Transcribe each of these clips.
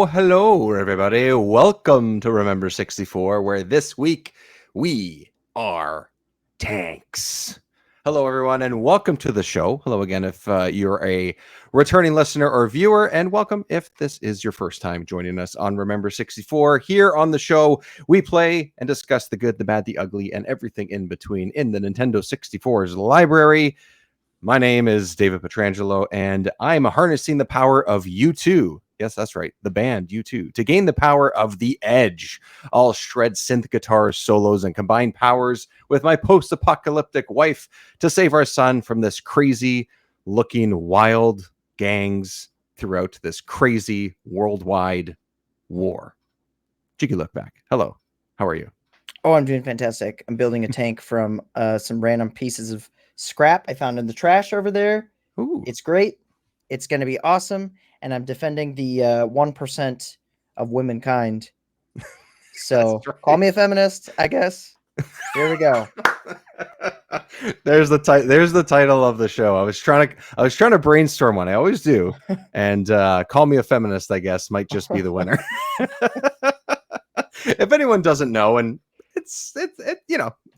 Hello, everybody. Welcome to Remember 64, where this week we are tanks. Hello, everyone, and welcome to the show. Hello again if you're a returning listener or viewer, and welcome if this is your first time joining us on Remember 64. Here on the show, we play and discuss the good, the bad, the ugly, and everything in between in the Nintendo 64's library. My name is David Petrangelo, and I'm harnessing the power of U2. Yes, that's right, the band U2, to gain the power of the Edge. I'll shred synth guitars, solos, and combine powers with my post-apocalyptic wife to save our son from this crazy-looking wild gangs throughout this crazy worldwide war. Jiggy look back. Hello, how are you? Oh, I'm doing fantastic. I'm building a tank from some random pieces of scrap I found in the trash over there. Ooh. It's great. It's going to be awesome. And I'm defending the 1% of womankind. So right. Call me a feminist, I guess. Here we go. There's the title of the show. I was trying to brainstorm one. I always do. And Call Me a Feminist, I guess, might just be the winner. If anyone doesn't know, and it's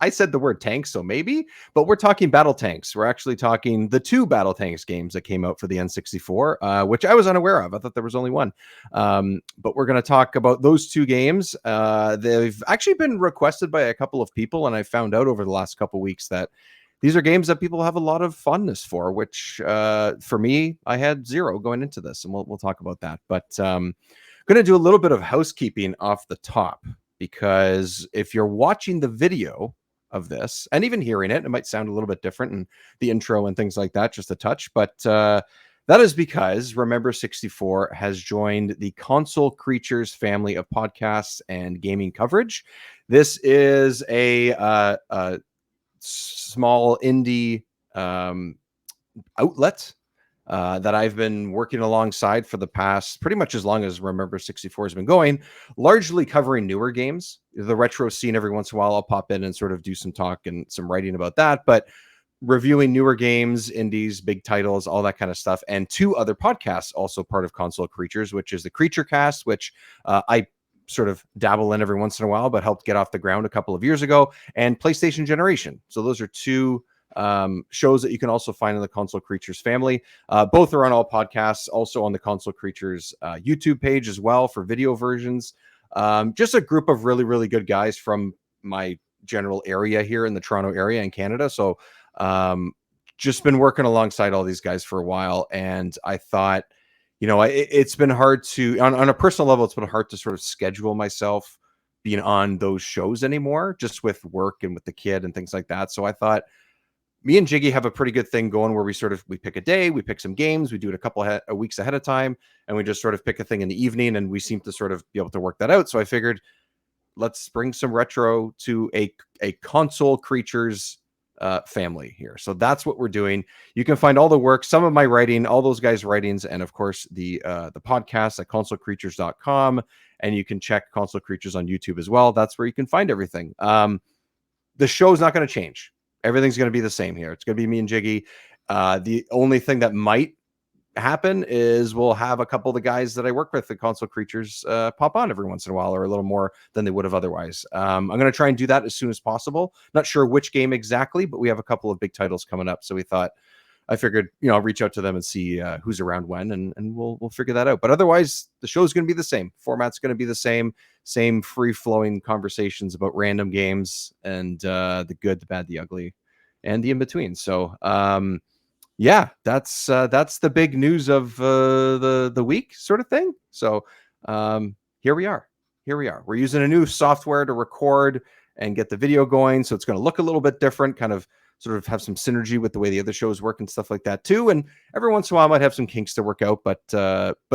I said the word tank, so maybe, but we're talking BattleTanx. We're actually talking the two BattleTanx games that came out for the N64, which I was unaware of. I thought there was only one. But we're going to talk about those two games. They've actually been requested by a couple of people, and I found out over the last couple of weeks that these are games that people have a lot of fondness for, which for me, I had zero going into this, and we'll talk about that. But going to do a little bit of housekeeping off the top, because if you're watching the video of this and even hearing it, it might sound a little bit different in the intro and things like that, just a touch. But that is because Remember 64 has joined the Console Creatures family of podcasts and gaming coverage. This is a small indie outlet that I've been working alongside for the past pretty much as long as Remember 64 has been going, largely covering newer games. The retro scene, every once in a while, I'll pop in and sort of do some talk and some writing about that, but reviewing newer games, indies, big titles, all that kind of stuff. And two other podcasts, also part of Console Creatures, which is the Creature Cast, which I sort of dabble in every once in a while, but helped get off the ground a couple of years ago, and PlayStation Generation. So those are two shows that you can also find in the Console Creatures family. Both are on all podcasts, also on the Console Creatures YouTube page as well for video versions. Just a group of really, really good guys from my general area here in the Toronto area in Canada. So just been working alongside all these guys for a while. And I thought, it's been hard to, on a personal level, it's been hard to sort of schedule myself being on those shows anymore, just with work and with the kid and things like that. So I thought, me and Jiggy have a pretty good thing going where we pick a day, we pick some games, we do it a couple of weeks ahead of time, and we just sort of pick a thing in the evening, and we seem to sort of be able to work that out. So I figured, let's bring some retro to a Console Creatures family here. So that's what we're doing. You can find all the work, some of my writing, all those guys' writings, and of course the podcast at consolecreatures.com, and you can check Console Creatures on YouTube as well. That's where you can find everything. The show's not going to change. Everything's going to be the same here. It's going to be me and Jiggy. The only thing that might happen is we'll have a couple of the guys that I work with at Console Creatures pop on every once in a while, or a little more than they would have otherwise. I'm going to try and do that as soon as possible. Not sure which game exactly, but we have a couple of big titles coming up. So I figured, I'll reach out to them and see who's around when, and we'll figure that out. But otherwise, the show's going to be the same. Format's going to be the same free-flowing conversations about random games and the good, the bad, the ugly, and the in-between. So, yeah, that's the big news of the week sort of thing. So here we are. We're using a new software to record and get the video going. So it's going to look a little bit different, kind of sort of have some synergy with the way the other shows work and stuff like that too. And every once in a while I might have some kinks to work out, but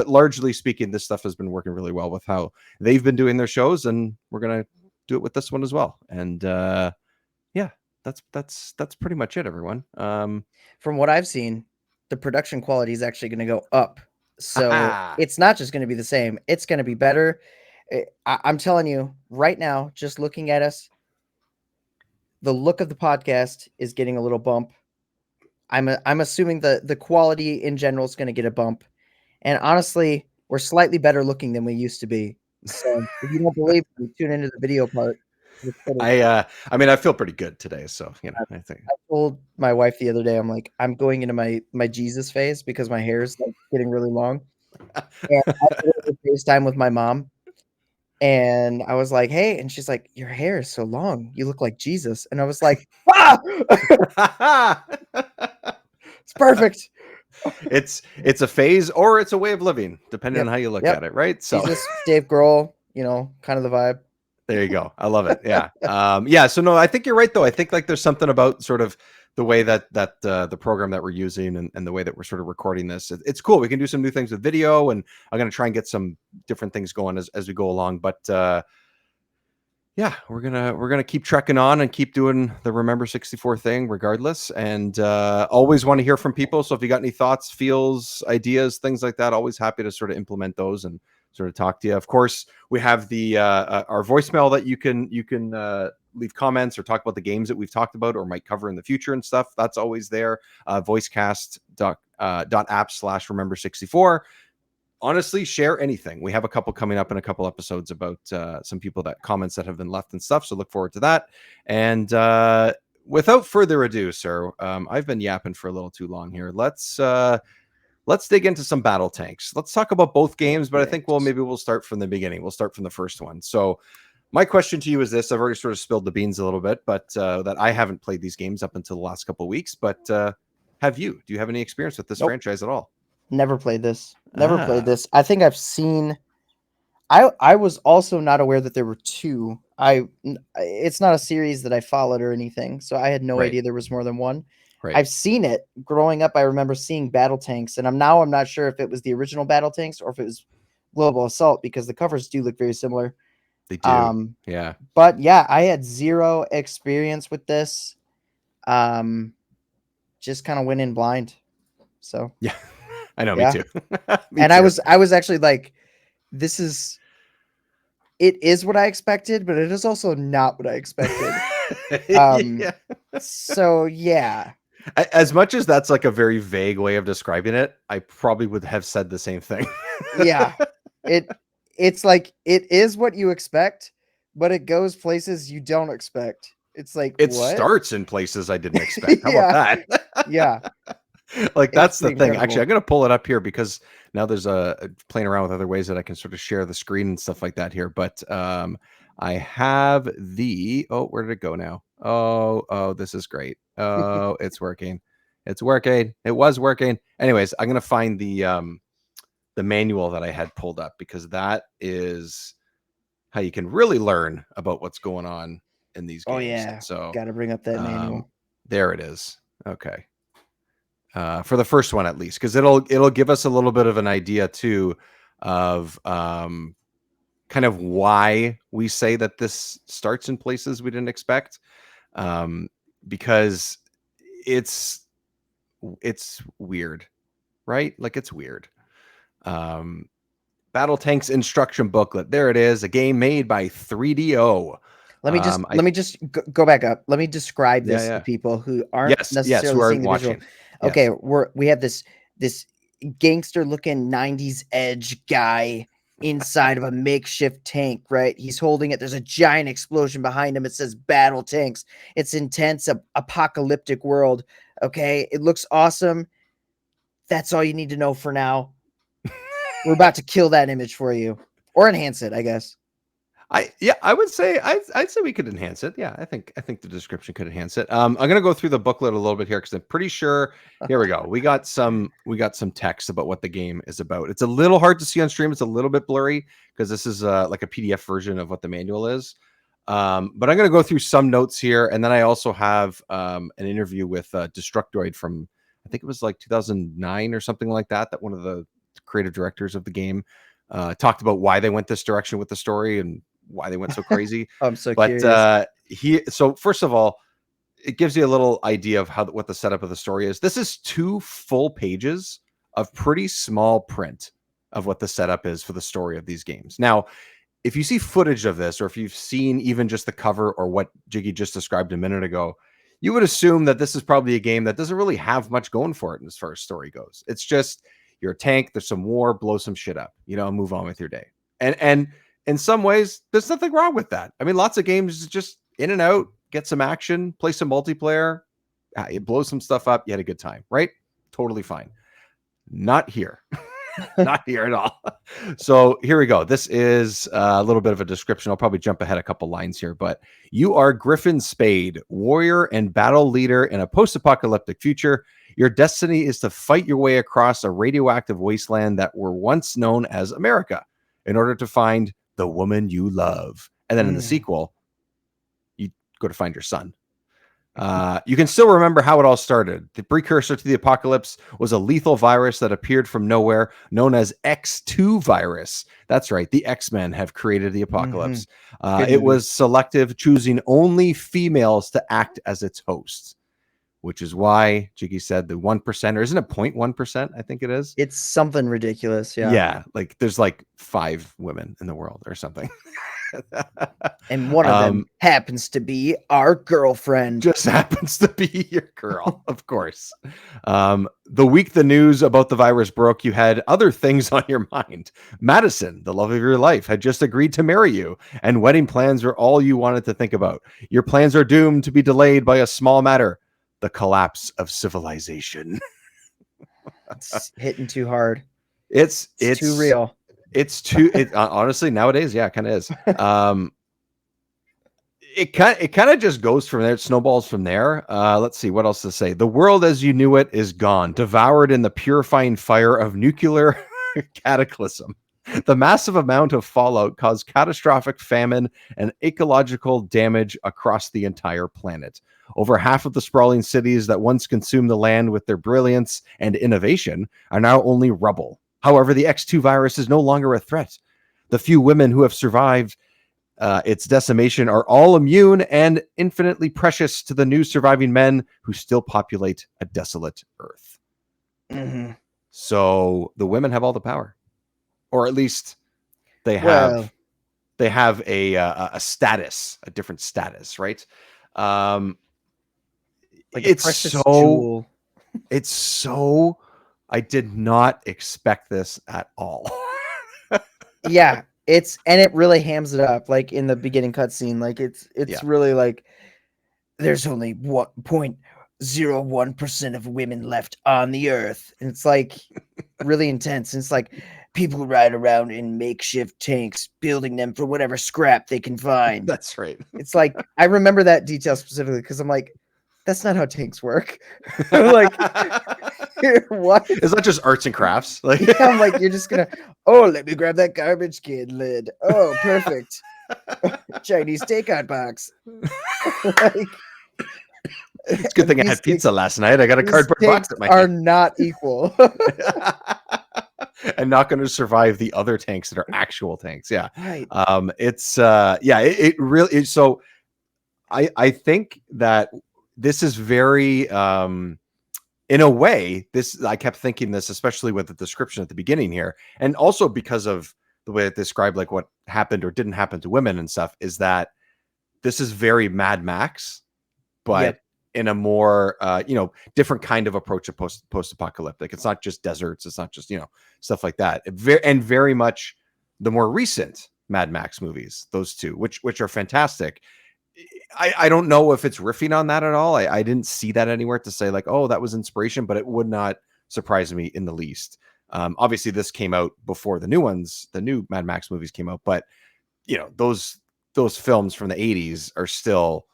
largely speaking, this stuff has been working really well with how they've been doing their shows, and we're going to do it with this one as well. And yeah, that's pretty much it, everyone. From what I've seen, the production quality is actually going to go up. So it's not just going to be the same. It's going to be better. I'm telling you right now, just looking at us, the look of the podcast is getting a little bump. I'm assuming the quality in general is going to get a bump. And honestly, we're slightly better looking than we used to be. So if you don't believe me, tune into the video part. I mean, I feel pretty good today, so I think. I told my wife the other day, I'm like, I'm going into my Jesus phase because my hair is like getting really long. And I did a FaceTime with my mom, and I was like, "Hey," and she's like, "Your hair is so long. You look like Jesus." And I was like, "Ah, it's perfect." It's a phase or it's a way of living, depending Yep, on how you look yep. at it, right? So Jesus, Dave Grohl, kind of the vibe. there you go. I love it. Yeah. Yeah. So no, I think you're right though. I think like there's something about sort of the way that the program that we're using and the way that we're sort of recording this. It's cool. We can do some new things with video, and I'm going to try and get some different things going as we go along. But yeah, we're gonna keep trekking on and keep doing the Remember 64 thing regardless. And always want to hear from people. So if you got any thoughts, feels, ideas, things like that, always happy to sort of implement those and sort of talk to you. Of course, we have the our voicemail that you can leave comments or talk about the games that we've talked about or might cover in the future and stuff. That's always there. Voicecast.app/remember64. Honestly, share anything. We have a couple coming up in a couple episodes about some people that comments that have been left and stuff. So look forward to that. And without further ado, sir, I've been yapping for a little too long here. Let's dig into some BattleTanx. Let's talk about both games, but I think maybe we'll start from the beginning. We'll start from the first one. So my question to you is this: I've already sort of spilled the beans a little bit, but that I haven't played these games up until the last couple of weeks. But have you? Do you have any experience with this franchise at all? Never played this. Never played this. I think I've seen. I was also not aware that there were two. It's not a series that I followed or anything, so I had no idea there was more than one. Right. I've seen it growing up. I remember seeing BattleTanx, and I'm not sure if it was the original BattleTanx or if it was Global Assault, because the covers do look very similar. They do. Yeah. But yeah, I had zero experience with this. Just kind of went in blind. So yeah. I know, me too. Me too. I was actually like, it is what I expected, but it is also not what I expected. So yeah. As much as that's like a very vague way of describing it, I probably would have said the same thing. Yeah. It's like, it is what you expect, but it goes places you don't expect. It's like, it what? starts in places I didn't expect. How about that? Yeah. Like that's the thing. Actually, I'm going to pull it up here because now there's playing around with other ways that I can sort of share the screen and stuff like that here. But I have where did it go now? Oh, this is great. Oh, it's working. It's working. It was working. Anyways, I'm going to find the manual that I had pulled up, because that is how you can really learn about what's going on in these games. Oh yeah. So got to bring up that manual. There it is. Okay. For the first one at least, because it'll give us a little bit of an idea too of kind of why we say that this starts in places we didn't expect, because it's weird, right? Like, it's weird. BattleTanx instruction booklet. There it is. A game made by 3DO. Let me just go back up. Let me describe this to people who aren't necessarily seeing the visual. Okay, we have this gangster looking 90s edge guy inside of a makeshift tank, right? He's holding it. There's a giant explosion behind him. It says BattleTanx. It's intense, apocalyptic world. Okay, it looks awesome. That's all you need to know for now. We're about to kill that image for you, or enhance it, I guess. I would say I'd say we could enhance it. Yeah, I think the description could enhance it. I'm gonna go through the booklet a little bit here because I'm pretty sure. Here we go. We got some text about what the game is about. It's a little hard to see on stream. It's a little bit blurry because this is like a PDF version of what the manual is. But I'm gonna go through some notes here, and then I also have an interview with Destructoid from, I think it was like 2009 or something like that. That one of the creative directors of the game talked about why they went this direction with the story and why they went so crazy. I'm so curious. So first of all, it gives you a little idea of what the setup of the story is. This is 2 full pages of pretty small print of what the setup is for the story of these games. Now, if you see footage of this, or if you've seen even just the cover or what Jiggy just described a minute ago, you would assume that this is probably a game that doesn't really have much going for it as far as story goes. It's just, You're a tank. There's some war. Blow some shit up. Move on with your day. And in some ways, there's nothing wrong with that. I mean, lots of games just in and out, get some action, play some multiplayer, you blow some stuff up, you had a good time, right? Totally fine. Not here. Not here at all. So here we go. This is a little bit of a description. I'll probably jump ahead a couple lines here, but you are Griffin Spade, warrior and battle leader in a post-apocalyptic future. Your destiny is to fight your way across a radioactive wasteland that were once known as America in order to find the woman you love. And then in the sequel, you go to find your son. You can still remember how it all started. The precursor to the apocalypse was a lethal virus that appeared from nowhere, known as X2 virus. That's right. The X-Men have created the apocalypse. It was selective, choosing only females to act as its hosts, which is why Jiggy said the 1%, or isn't it 0.1%? I think it is. It's something ridiculous. Yeah. Yeah. Like there's like 5 women in the world or something. And one of them happens to be our girlfriend. Just happens to be your girl, of course. The week the news about the virus broke, you had other things on your mind. Madison, the love of your life, had just agreed to marry you, and wedding plans were all you wanted to think about. Your plans are doomed to be delayed by a small matter: the collapse of civilization. It's hitting too hard. It's too real. It's too, honestly, nowadays, yeah, it kind of is. It kind of just goes from there. It snowballs from there. Let's see what else to say. The world as you knew it is gone, devoured in the purifying fire of nuclear cataclysm. The massive amount of fallout caused catastrophic famine and ecological damage across the entire planet. Over half of the sprawling cities that once consumed the land with their brilliance and innovation are now only rubble. However, the X2 virus is no longer a threat. The few women who have survived its decimation are all immune and infinitely precious to the new surviving men who still populate a desolate Earth. So the women have all the power, or at least they have a status, a different status, right? Like it's so I did not expect this at all. Yeah, it really hams it up, like in the beginning cutscene. Like it's really like there's only 1.01% of women left on the earth, and it's like really intense. And it's like people ride around in makeshift tanks, building them for whatever scrap they can find. That's right. It's like I remember that detail specifically because I'm like, that's not how tanks work. Like, what? It's not just arts and crafts. Like, yeah, I'm like, you're just gonna, let me grab that garbage can lid. Oh, perfect. Chinese takeout box. Like, it's a good thing I had pizza last night. I got a cardboard box at my are not equal. And not going to survive the other tanks that are actual tanks. Yeah. Right. It really is. So I think that this is very, in a way, I kept thinking this, especially with the description at the beginning here. And also because of the way it described like what happened or didn't happen to women and stuff, is that this is very Mad Max, but in a more, different kind of approach of post-apocalyptic. It's not just deserts. It's not just, stuff like that. Very much the more recent Mad Max movies, those two, which are fantastic. I don't know if it's riffing on that at all. I didn't see that anywhere to say like, oh, that was inspiration, but it would not surprise me in the least. Obviously this came out before the new Mad Max movies came out, but those films from the 80s are still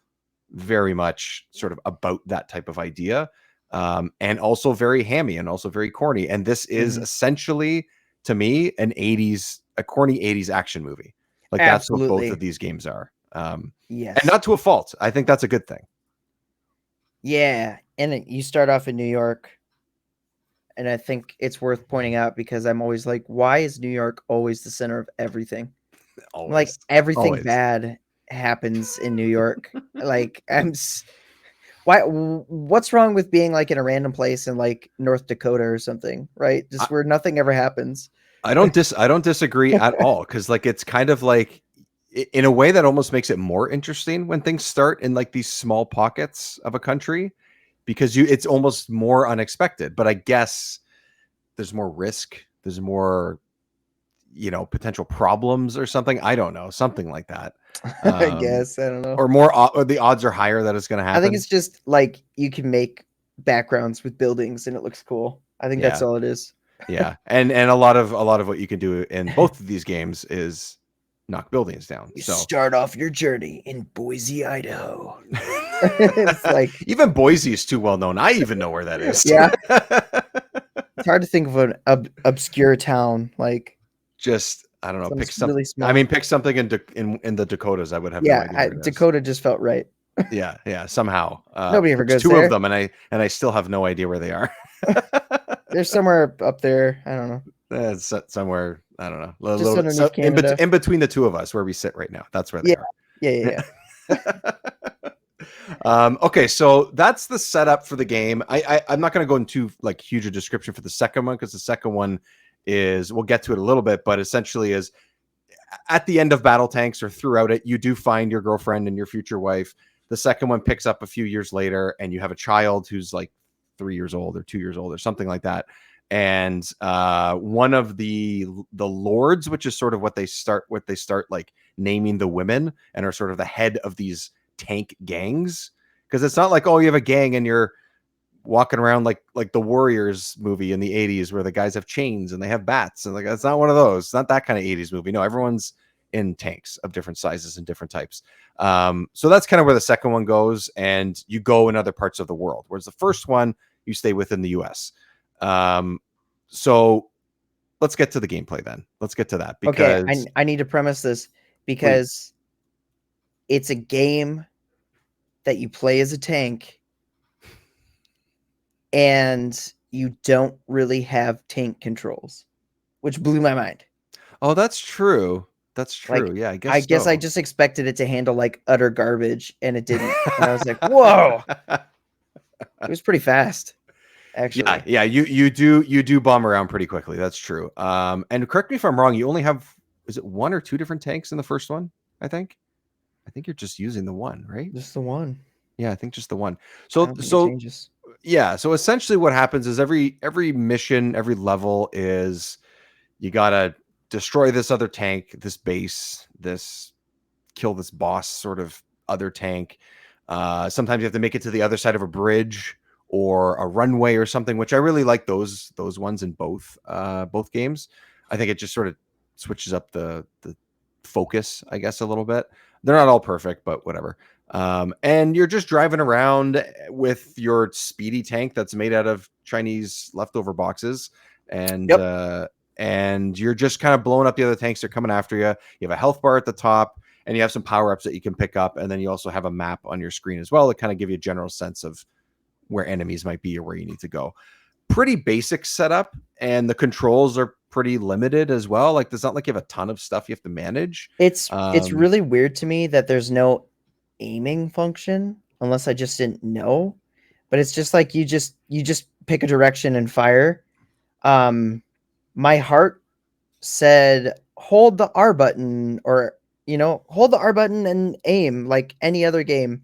very much sort of about that type of idea. And also very hammy and also very corny. And this is essentially, to me, a corny 80s action movie. Like that's what both of these games are. Yes. And not to a fault. I think that's a good thing. Yeah. And you start off in New York. And I think it's worth pointing out because I'm always like, why is New York always the center of everything? Always. Like everything bad happens in New York. Like what's wrong with being like in a random place in like North Dakota or something, right? Just where nothing ever happens. I don't disagree at all. Cause like, it's kind of like in a way that almost makes it more interesting when things start in like these small pockets of a country, because it's almost more unexpected. But I guess there's more risk, there's more, potential problems or something. I don't know, something like that. I guess I don't know. Or more, or the odds are higher that it's going to happen. I think it's just like you can make backgrounds with buildings and it looks cool. I think that's all it is. Yeah, and a lot of what you can do in both of these games is knock buildings down. You So start off your journey in Boise, Idaho. It's like even Boise is too well known. I even know where that is. Yeah. It's hard to think of an obscure town like. Just I don't know. Pick something. Really small. I mean, pick something in the Dakotas. I would have no idea. Where it Dakota just felt right. Yeah. Somehow Nobody ever goes two there. of them, and I still have no idea where they are. There's somewhere up there. I don't know. It's somewhere. I don't know. Just underneath Canada. In between the two of us, where we sit right now. That's where they are. Yeah. Okay, so that's the setup for the game. I'm not going to go into like huge a description for the second one, because the second one is, we'll get to it a little bit, but essentially is at the end of BattleTanx or throughout it, you do find your girlfriend and your future wife. The second one picks up a few years later, and you have a child who's like 3 years old or 2 years old or something like that. And one of the lords, which is sort of what they start like naming the women, and are sort of the head of these tank gangs, because it's not like, oh, you have a gang and you're walking around like the Warriors movie in the 80s where the guys have chains and they have bats, and like, it's not one of those. It's not that kind of 80s movie. No, everyone's in tanks of different sizes and different types. So that's kind of where the second one goes, and you go in other parts of the world, whereas the first one you stay within the US. So let's get to the gameplay then. Let's get to that, because I need to premise this, because it's a game that you play as a tank, and you don't really have tank controls, which blew my mind. Oh, that's true. That's true. Like, yeah, I guess I just expected it to handle like utter garbage, and it didn't. And I was like, whoa. It was pretty fast, actually. Yeah, you do bomb around pretty quickly. That's true. And correct me if I'm wrong, you only have, is it one or two different tanks in the first one? I think you're just using the one, right? Just the one. Yeah, I think just the one. So yeah, so essentially what happens is every mission, every level is, you gotta destroy this other tank, this base, kill this boss sort of other tank. Sometimes you have to make it to the other side of a bridge or a runway or something, which I really like those ones in both games. I think it just sort of switches up the focus, I guess, a little bit. They're not all perfect, but whatever. And you're just driving around with your speedy tank that's made out of Chinese leftover boxes, and and you're just kind of blowing up the other tanks that are coming after you. You have a health bar at the top, and you have some power-ups that you can pick up, and then you also have a map on your screen as well to kind of give you a general sense of where enemies might be or where you need to go. Pretty basic setup, and the controls are pretty limited as well. Like, there's not like you have a ton of stuff you have to manage. It's really weird to me that there's no aiming function, unless I just didn't know. But it's just like you just pick a direction and fire. My heart said hold the R button, or hold the R button and aim like any other game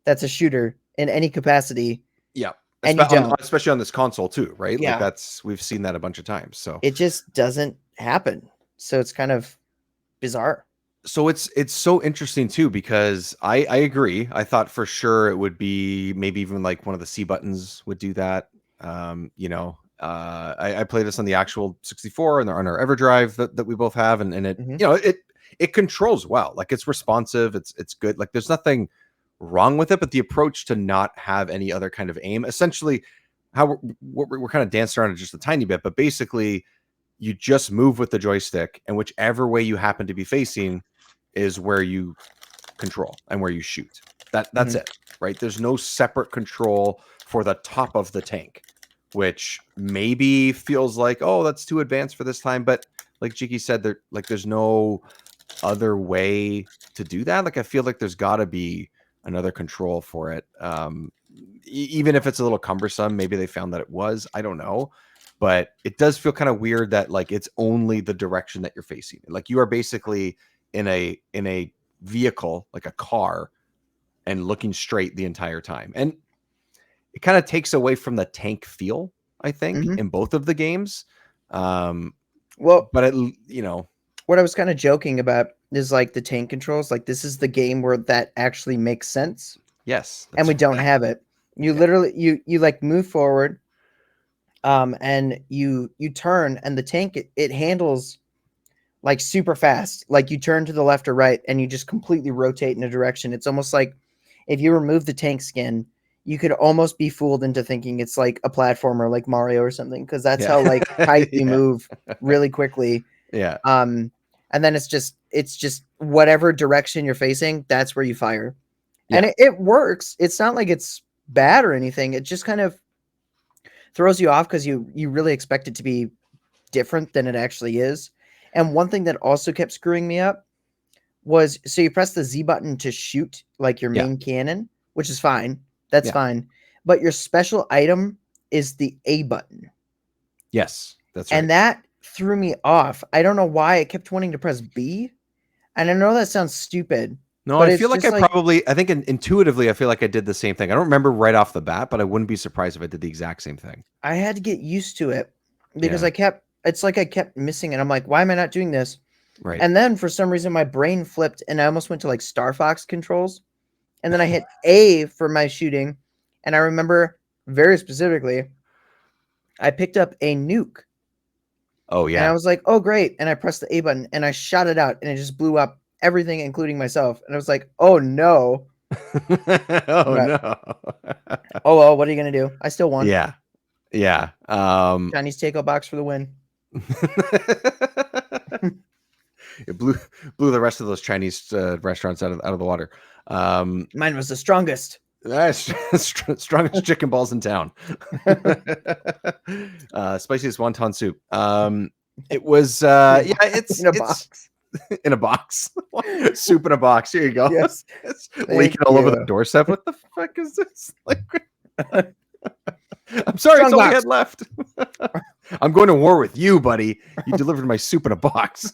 that's a shooter in any capacity. Yeah. And you don't. Especially on this console too, right? Yeah. Like, we've seen that a bunch of times. So it just doesn't happen. So it's kind of bizarre. So it's so interesting too, because I agree. I thought for sure it would be maybe even like one of the C buttons would do that. I played this on the actual 64 and on our EverDrive that we both have, and it it controls well. Like, it's responsive, it's good. Like, there's nothing wrong with it, but the approach to not have any other kind of aim, essentially how we're kind of dancing around it just a tiny bit, but basically you just move with the joystick, and whichever way you happen to be facing is where you control and where you shoot. That's it, right? There's no separate control for the top of the tank, which maybe feels like, oh, that's too advanced for this time. But like Jiki said, there's no other way to do that. Like, I feel like there's got to be another control for it. Even if it's a little cumbersome, maybe they found that it was. I don't know. But it does feel kind of weird that, like, it's only the direction that you're facing. Like, you are basically in a vehicle, like a car, and looking straight the entire time. And it kind of takes away from the tank feel, I think, Mhm. in both of the games. Well, But you know, what I was kind of joking about is like the tank controls. Like this is the game where that actually makes sense, yes, and that's we don't have it. You yeah, literally you like move forward, and you turn, and the tank it handles like super fast. Like you turn to the left or right, and you just completely rotate in a direction. It's almost like if you remove the tank skin, you could almost be fooled into thinking it's like a platformer like Mario or something, because that's yeah, how like tight you yeah, move really quickly. yeah, Um, and then it's just whatever direction you're facing, that's where you fire. And yeah, it works. It's not like it's bad or anything. It just kind of throws you off because you really expect it to be different than it actually is. And one thing that also kept screwing me up was, so you press the Z button to shoot like your yeah, main cannon, which is fine. That's yeah. fine. But your special item is the A button. Yes, that's right. And that threw me off. I don't know why I kept wanting to press B. And I know that sounds stupid, No, but I it's feel like just I like probably, I think intuitively, I feel like I did the same thing. I don't remember right off the bat, but I wouldn't be surprised if I did the exact same thing. I had to get used to it because Yeah, it's like I kept missing it. I'm like, why am I not doing this? right. And then for some reason my brain flipped and I almost went to like Star Fox controls. And then I hit A for my shooting. And I remember very specifically, I picked up a nuke Oh and I yeah. was like, oh, great. And I pressed the A button and I shot it out and it just blew up everything, including myself. And I was like, oh no. Oh But no. oh well, what are you going to do? I still won. Yeah, yeah. Chinese takeout box for the win. It blew the rest of those Chinese restaurants out of the water. Mine was the strongest. That's strongest chicken balls in town. Spiciest wonton soup. It was yeah, In a it's box. in a box. Soup in a box. Here you go. Yes. It's Thank leaking all over the you. doorstep. What the fuck is this? Like, I'm sorry, it's Strong all we box. had left. I'm going to war with you, buddy. You delivered my soup in a box.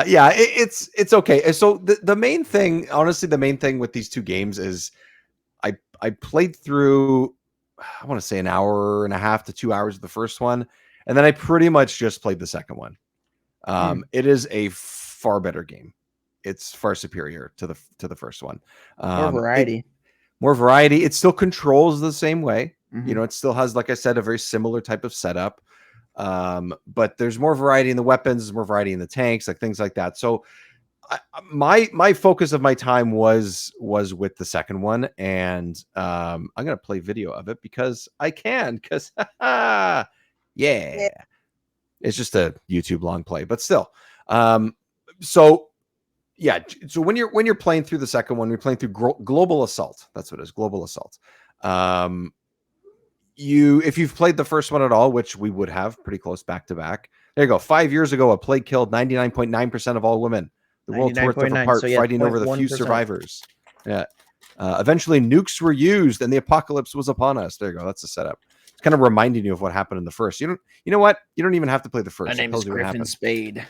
Yeah, it's okay. So the main thing, honestly, the main thing with these two games is I played through, I want to say, an hour and a half to 2 hours of the first one, and then I pretty much just played the second one. It is a far better game. It's far superior to the first one. More variety. More variety. It still controls the same way. You Mhm. know, it still has, like I said, a very similar type of setup. But there's more variety in the weapons, there's more variety in the tanks, like things like that. So my focus of my time was with the second one, and I'm gonna play video of it because I can, because yeah, Yeah. it's just a YouTube long play, but still. So yeah, so when you're playing through the second one, you're playing through Global Assault. That's what it is, Global Assault. If you've played the first one at all, which we would have pretty close back to back. There you go. 5 years ago, a plague killed 99.9% of all women. The world tore itself 99.9. apart, So yes, fighting over the few 0.1%. survivors. Yeah. Eventually, nukes were used, and the apocalypse was upon us. There you go. That's the setup. It's kind of reminding you of what happened in the first. You know what? You don't even have to play the first. My It name tells is you what Griffin happened. Spade.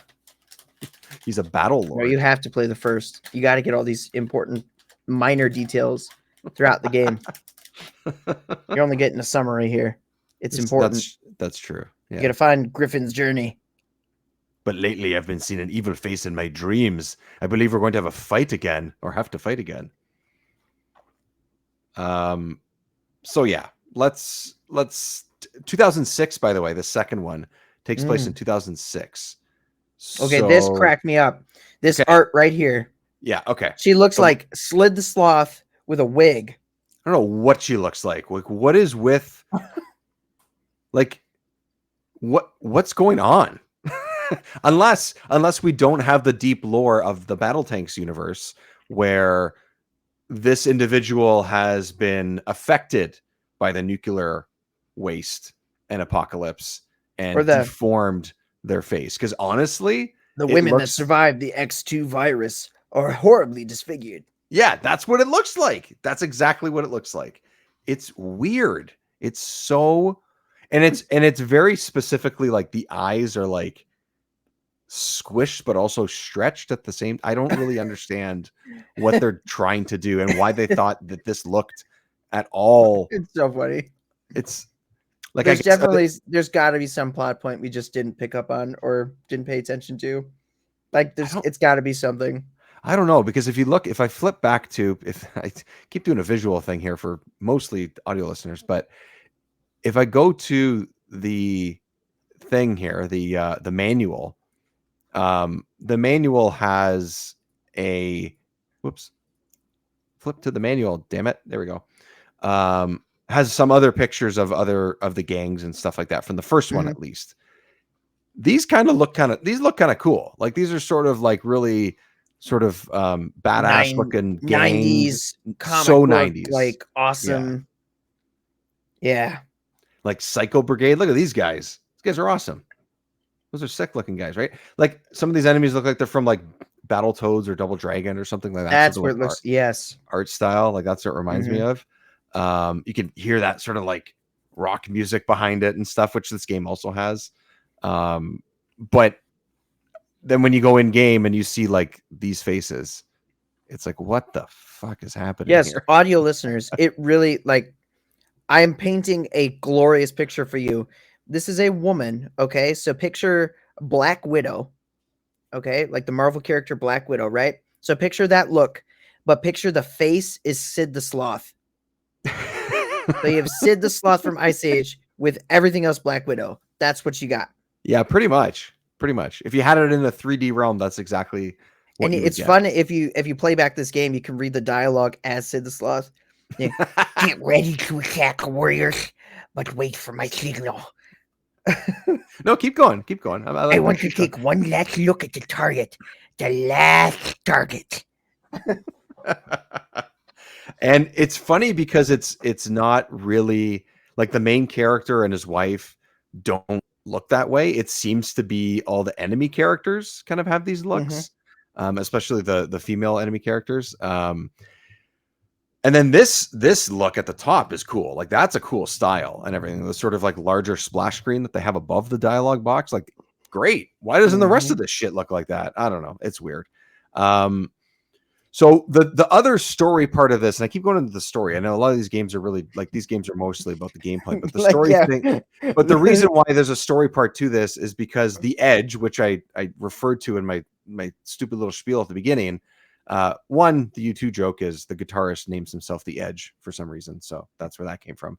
He's a battle No, lord. you have to play the first. You got to get all these important minor details throughout the game. You're only getting a summary here. It's important. That's true. Yeah. You got to find Griffin's journey. But lately, I've been seeing an evil face in my dreams. I believe we're going to have a fight again, or have to fight again. So yeah, let's 2006, by the way, the second one takes place in 2006. Okay, this cracked me up. This art right here. Yeah, okay. She looks like Slid the Sloth with a wig. I don't know what she looks like. Like, what is with like what's going on? unless we don't have the deep lore of the BattleTanx universe, where this individual has been affected by the nuclear waste and apocalypse and deformed their face. Because honestly, the women that survived the X2 virus are horribly disfigured. Yeah, that's what it looks like. That's exactly what it looks like. It's weird. It's so, and it's very specifically like the eyes are like squished but also stretched at the same. I don't really understand what they're trying to do and why they thought that this looked at all. It's so funny. It's like, I There's guess there's got to be some plot point we just didn't pick up on or didn't pay attention to. Like it's got to be something. I don't know, because if I flip back to, if I keep doing a visual thing here for mostly audio listeners, but if I go to the thing here, the manual, the manual has a, whoops, flip to the manual, damn it, there we go. Has some other pictures of the gangs and stuff like that from the first one, at least. These look kind of cool. Like, these are sort of like really sort of badass looking gangs. 90s comic So book, 90s. like awesome. Yeah. Like Psycho Brigade. Look at these guys. These guys are awesome. Those are sick looking guys, right? Like, some of these enemies look like they're from like Battletoads or Double Dragon or something like that. That's sort what of it looks. Yes. art style. Like, that's what it reminds me of. You can hear that sort of like rock music behind it and stuff, which this game also has. But then when you go in game and you see like these faces, it's like, what the fuck is happening here? Audio listeners, it really, like, I am painting a glorious picture for you. This is a woman, okay? So picture Black Widow, okay? Like the Marvel character Black Widow, right? So picture that look, but picture the face is Sid the Sloth. So you have Sid the Sloth from Ice Age with everything else Black Widow. That's what you got. Yeah, pretty much. Pretty much. If you had it in a 3D realm, that's exactly what and you it's would get. Fun if you play back this game, you can read the dialogue as Sid the Sloth. Yeah. Get ready to attack, warriors, but wait for my signal. No, keep going. Keep going. I want to take one last look at the target. The last target. And it's funny because it's not really like the main character and his wife don't look that way. It seems to be all the enemy characters kind of have these looks, especially the female enemy characters. And then this look at the top is cool. Like, that's a cool style and everything. The sort of like larger splash screen that they have above the dialogue box. Like, great. Why doesn't the rest of this shit look like that? I don't know. It's weird. So the other story part of this, and I keep going into the story. I know a lot of these games are really like, these games are mostly about the gameplay, but the story thing. But the reason why there's a story part to this is because the Edge, which I referred to in my stupid little spiel at the beginning. One, the U2 joke is the guitarist names himself the Edge for some reason, so that's where that came from.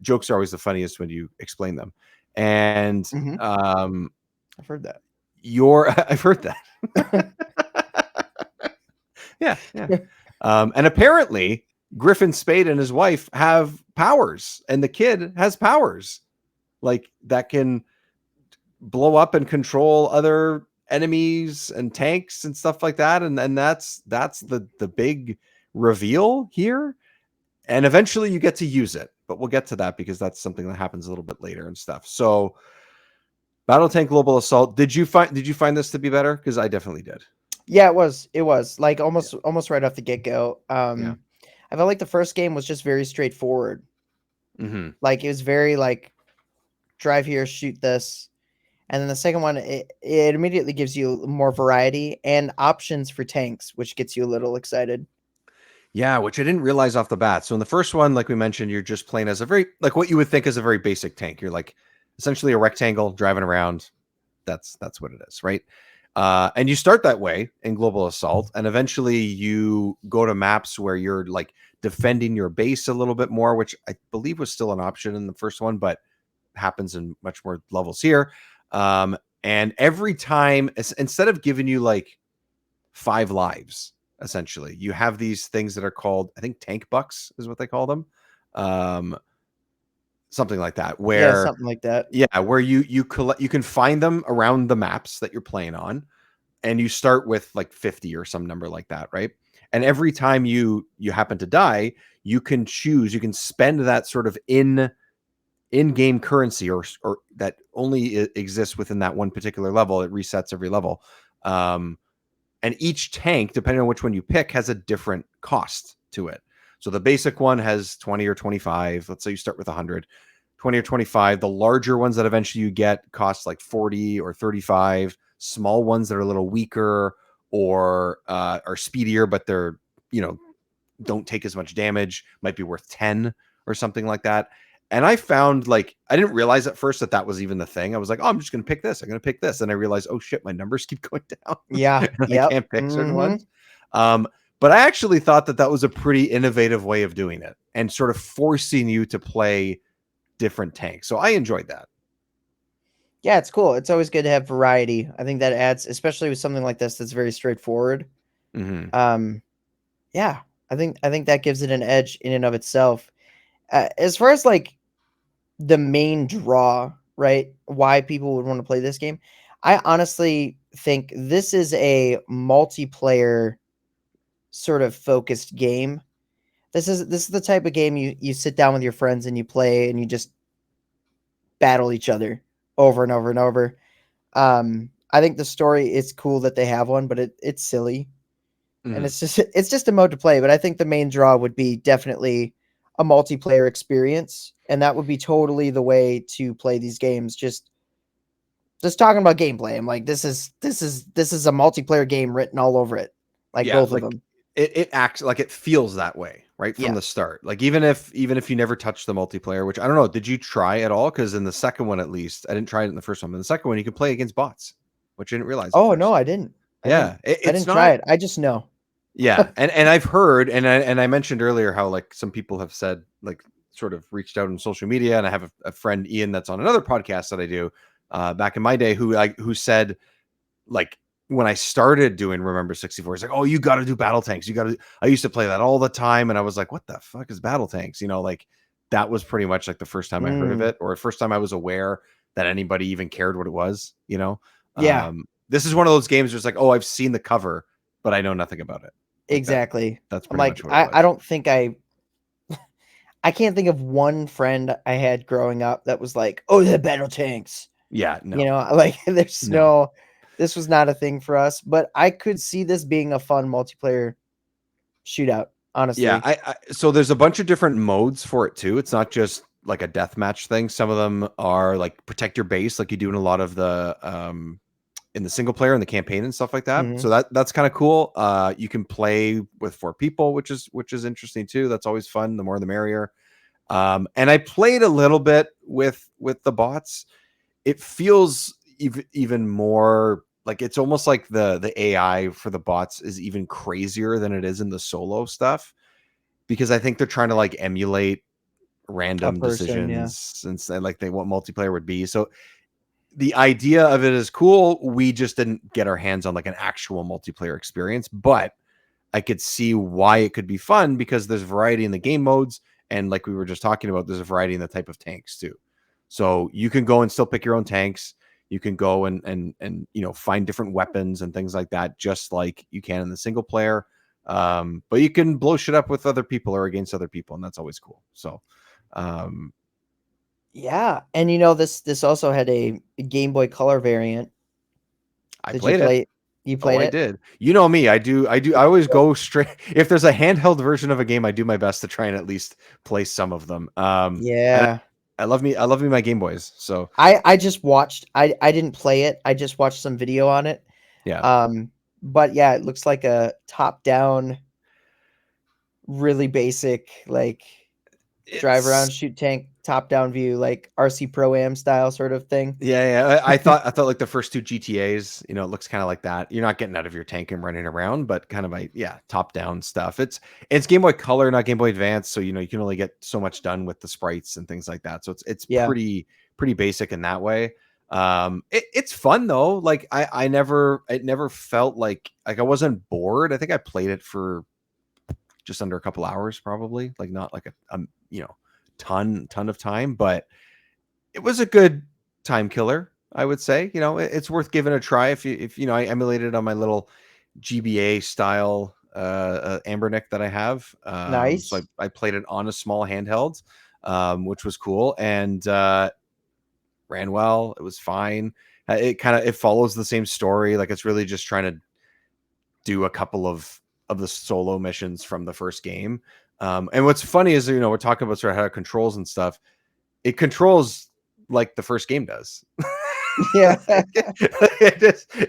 Jokes are always the funniest when you explain them, and I've heard that. I've heard that. Yeah. And apparently Griffin Spade and his wife have powers, and the kid has powers like that can blow up and control other enemies and tanks and stuff like that. And that's the big reveal here. And eventually you get to use it, but we'll get to that because that's something that happens a little bit later and stuff. So BattleTank Global Assault, did you find this to be better? Because I definitely did. Yeah, it was like almost right off the get-go. I felt like the first game was just very straightforward. Like, it was very like, drive here, shoot this. And then the second one, it immediately gives you more variety and options for tanks, which gets you a little excited. Yeah, which I didn't realize off the bat. So in the first one, like we mentioned, you're just playing as a very, like what you would think is a very basic tank. You're like essentially a rectangle driving around. That's what it is, right? And you start that way in Global Assault, and eventually you go to maps where you're like defending your base a little bit more, which I believe was still an option in the first one, but happens in much more levels here. And every time, instead of giving you like 5 lives, essentially, you have these things that are called, I think, tank bucks is what they call them. Something like that, where something like that. Yeah, where you collect, you can find them around the maps that you're playing on, and you start with like 50 or some number like that, right? And every time you happen to die, you can spend that sort of in-game currency or that only exists within that one particular level. It resets every level. And each tank, depending on which one you pick, has a different cost to it. So the basic one has 20 or 25. Let's say you start with 100, 20 or 25. The larger ones that eventually you get cost like 40 or 35. Small ones that are a little weaker or are speedier, but they're, don't take as much damage, might be worth 10 or something like that. And I found like I didn't realize at first that that was even the thing. I was like, oh, I'm just gonna pick this. I'm gonna pick this, and I realized, oh shit, my numbers keep going down. Yeah. And I Yep. can't pick certain Mm-hmm. ones. But I actually thought that that was a pretty innovative way of doing it and sort of forcing you to play different tanks. So I enjoyed that. Yeah, it's cool. It's always good to have variety. I think that adds, especially with something like this that's very straightforward. Mm-hmm. Um, yeah, I think that gives it an edge in and of itself. As far as like the main draw, right? Why people would want to play this game, I honestly think this is a multiplayer sort of focused game. This is the type of game you sit down with your friends and you play and you just battle each other over and over and over. I think the story is cool that they have one, but it's silly. And Mm-hmm. it's just a mode to play, but I think the main draw would be definitely a multiplayer experience, and that would be totally the way to play these games. Just talking about gameplay, I'm like, this is a multiplayer game written all over it, like Yeah, both of like them. it acts like it feels that way right from Yeah. the start. Like even if you never touch the multiplayer, which I don't know, did you try at all? Because in the second one, at least, I didn't try it in the first one. But in the second one, you could play against bots, which I didn't realize at Oh no, first. I didn't. I didn't. Yeah, I it's didn't try not. it. I just know. Yeah, and I've heard, and I mentioned earlier how like some people have said like sort of reached out on social media, and I have a friend Ian that's on another podcast that I do back in my day who said like when I started doing Remember 64, it's like, oh, you got to do BattleTanx. You got to. I used to play that all the time, and I was like, what the fuck is BattleTanx? You know, like that was pretty much like the first time I heard of Mm, it, or the first time I was aware that anybody even cared what it was. You know, yeah, this is one of those games where it's like, oh, I've seen the cover, but I know nothing about it. Like that. exactly. That's I'm pretty like, much what it I was. don't think I can't think of one friend I had growing up that was like, oh, the battle tanks. Yeah, no, Like there's no. no, this was not a thing for us, but I could see this being a fun multiplayer shootout, Yeah, honestly. so there's a bunch of different modes for it too. It's not just like a deathmatch thing. Some of them are like protect your base, like you do in a lot of the in the single player and the campaign and stuff like that. Hmm. So that's kind of cool. You can play with 4 people, which is interesting too. That's always fun. The more the merrier. And I played a little bit with the bots. It feels even more like it's almost like the AI for the bots is even crazier than it is in the solo stuff because I think they're trying to like emulate A random person, yeah. decisions and like they what multiplayer would be. So the idea of it is cool. We just didn't get our hands on like an actual multiplayer experience, but I could see why it could be fun because there's variety in the game modes. And like we were just talking about, there's a variety in the type of tanks too. So you can go and still pick your own tanks. You can go and find different weapons and things like that, just like you can in the single player. But you can blow shit up with other people or against other people, and that's always cool. So um, Yeah, and this also had a Game Boy Color variant. I Did you played it. play? You Oh, played I it? did. You know me. I do. I always go straight. If there's a handheld version of a game, I do my best to try and at least play some of them. And Yeah. I love me my Game Boys. So I just watched. I didn't play it. I just watched some video on it. yeah, Um, but yeah, it looks like a top-down, really basic, like drive it's around, shoot tank, top-down view, like RC Pro Am style sort of thing. yeah. I thought like the first two GTA's. It looks kind of like that. You're not getting out of your tank and running around, but kind of like top down stuff. It's Game Boy Color, not Game Boy Advance. So you can only get so much done with the sprites and things like that. So it's Yeah. pretty basic in that way. It's fun though. Like it never felt like I wasn't bored. I think I played it for just under a couple hours, probably. Like not like a ton of time, but it was a good time killer. I would say. It's worth giving a try if I emulated it on my little GBA style Ambernick that I have. So Nice. I played it on a small handheld, which was cool and ran well. It was fine. It follows the same story. Like it's really just trying to do a couple of the solo missions from the first game. And what's funny is we're talking about sort of how it controls and stuff. It controls like the first game does. Yeah.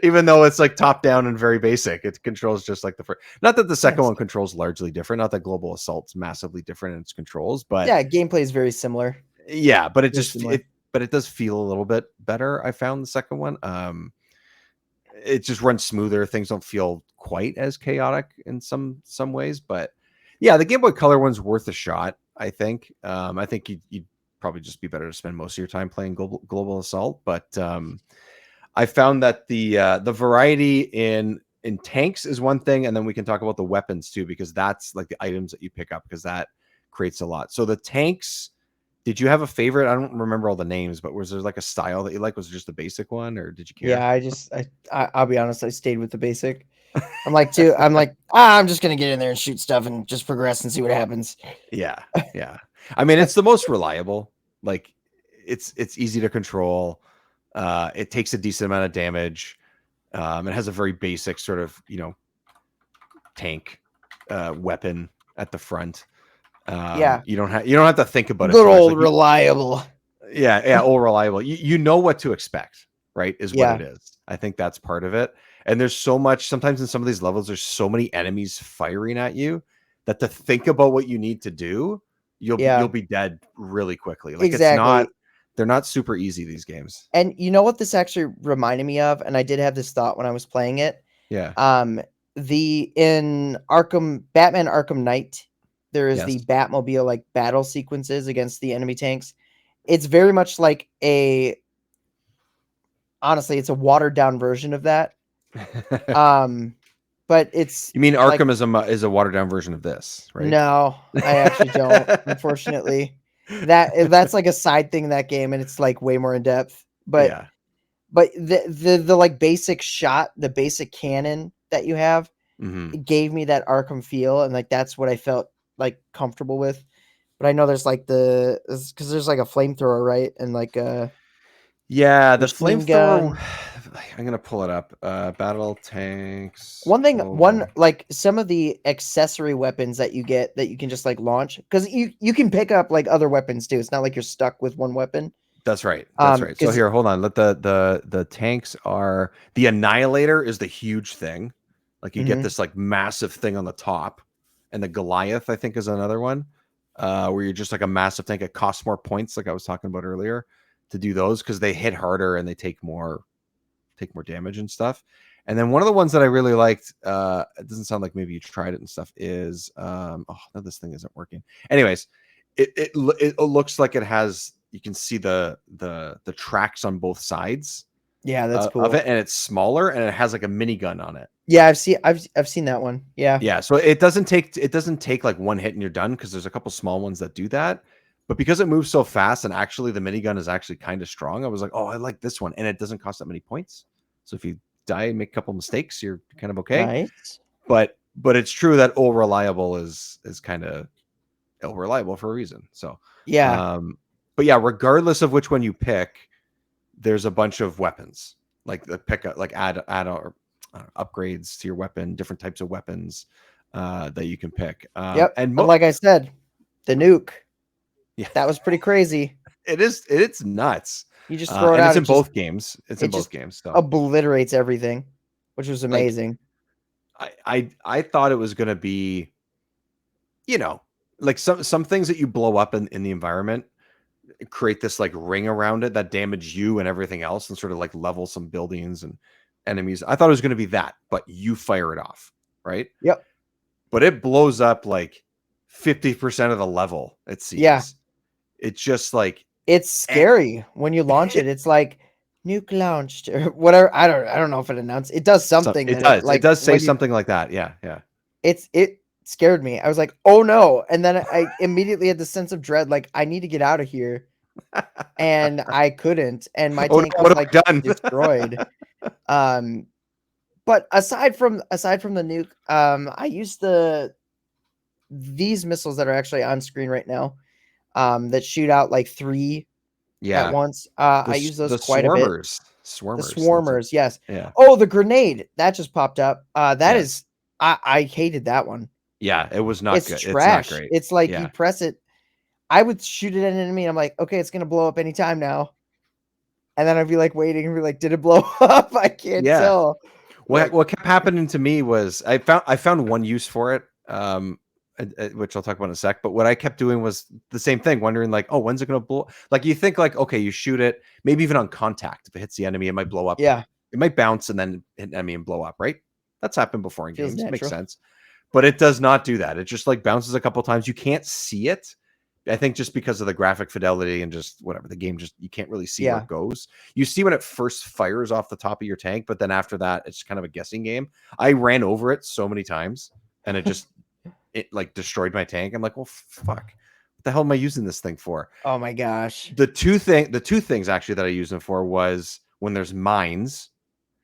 Even though it's like top down and very basic, it controls just like the first. Not that the second Yes. one controls largely different. Not that Global Assault's massively different in its controls, but Yeah, gameplay is very similar. Yeah, but Very similar. it does feel a little bit better. I found the second one. It just runs smoother. Things don't feel quite as chaotic in some ways, but yeah, the Game Boy Color one's worth a shot. I think. I think you'd probably just be better to spend most of your time playing Global Assault, but I found that the variety in tanks is one thing, and then we can talk about the weapons too, because that's like the items that you pick up, because that creates a lot. So the tanks, did you have a favorite? I don't remember all the names, but was there like a style that you like? Was it just the basic one, or did you care? Yeah, I'll be honest, I stayed with the basic. I'm like, I'm just gonna get in there and shoot stuff and just progress and see what happens. Yeah, yeah. I mean, it's the most reliable. Like, it's easy to control. It takes a decent amount of damage. It has a very basic sort of tank weapon at the front. Yeah, You don't have to think about it good too much. old Like, reliable. yeah, all reliable. You know what to expect, right? Is what Yeah, it is. I think that's part of it. And there's so much. Sometimes in some of these levels, there's so many enemies firing at you that to think about what you need to do, you'll yeah, be dead really quickly. Like, it's not. exactly. They're not super easy, these games. And you know what this actually reminded me of, and I did have this thought when I was playing it. Yeah. Um, the in Batman Arkham Knight, there is the Yes. Batmobile like battle sequences against the enemy tanks. It's very much like honestly, it's a watered down version of that. Um, but it's You mean like, Arkham is a watered down version of this, right? no, I actually don't, unfortunately. That's like a side thing in that game, and it's like way more in depth. But Yeah. the like basic shot, the basic cannon that you have, Hmm. it gave me that Arkham feel, and like that's what I felt like comfortable with. But I know there's like because there's like a flamethrower, right, and like a Yeah, the machine flamethrower. gun. I'm gonna pull it up. Battle tanks. One like some of the accessory weapons that you get that you can just like launch, because you can pick up like other weapons too. It's not like you're stuck with one weapon. That's right. That's right. So Because here, hold on. Let the tanks are the Annihilator is the huge thing. Like, you get this like massive thing on the top, and the Goliath, I think, is another one. Where you're just like a massive tank. It costs more points, like I was talking about earlier, to do those, because they hit harder and they take more damage and stuff. And then one of the ones that I really liked, it doesn't sound like maybe you tried it and stuff, is oh no, this thing isn't working. Anyways, it looks like it has, you can see the tracks on both sides yeah, that's of cool. it, and it's smaller, and it has like a minigun on it. Yeah, I've seen that one. Yeah, Yeah, so it doesn't take like one hit and you're done, because there's a couple small ones that do that. But because it moves so fast, and actually the minigun is actually kind of strong, I was like, oh, I like this one, and it doesn't cost that many points. So if you die and make a couple mistakes, you're kind of okay. nice. But it's true that all reliable is kind of ill reliable for a reason. So, Yeah, but yeah, regardless of which one you pick, there's a bunch of weapons, like the pick up, like add or upgrades to your weapon, different types of weapons that you can pick. yep. And And like I said, the nuke, yeah, that was pretty crazy. it's nuts. You just throw it And it's out, in both games. It's in it both just games. So, obliterates everything, which was like, amazing. I thought it was gonna be, like some things that you blow up in the environment create this like ring around it that damage you and everything else, and sort of like level some buildings and enemies. I thought it was going to be that, but you fire it off, right? Yep. But it blows up like 50% of the level, it Yeah. seems. It's just like, It's eh, scary when you launch it. It's like nuke launched or whatever. I don't know if it announced. It does so something it that it does. It like does say when you something like that. Yeah, yeah. it scared me. I was like, "Oh no." And then I immediately had the sense of dread, like I need to get out of here. And I couldn't, and my Oh no, tank what was have like I done? destroyed. Um but aside from the nuke, I used these missiles that are actually on screen right now, that shoot out like 3 at Yeah, once. I use those the quite a bit. The swarmers. That's it. swarmers, yes. Yeah. Oh, the grenade that just popped up. That Yes. is, I hated that one. Yeah, it was not It's good. It's not trash. great. It's like you Yeah. press it. I would shoot it at an enemy. And I'm like, okay, it's gonna blow up anytime now. And then I'd be like waiting and be like, did it blow up? I can't Yeah. tell. What Like, kept happening to me was I found one use for it. which I'll talk about in a sec. But what I kept doing was the same thing, wondering like, oh, when's it going to blow? Like you think like, okay, you shoot it, maybe even on contact. If it hits the enemy, it might blow up. Yeah. It might bounce and then hit an enemy and blow up, right? That's happened before in Feels games. Makes natural. sense. But it does not do that. It just like bounces a couple times. You can't see it. I think just because of the graphic fidelity and just whatever, the game just, you can't really see where it goes. You see when it first fires off the top of your tank, but then after that, it's kind of a guessing game. I ran over it so many times and it just, it like destroyed my tank. I'm like, well, fuck. What the hell am I using this thing for? Oh my gosh. The two things actually that I used them for was when there's mines,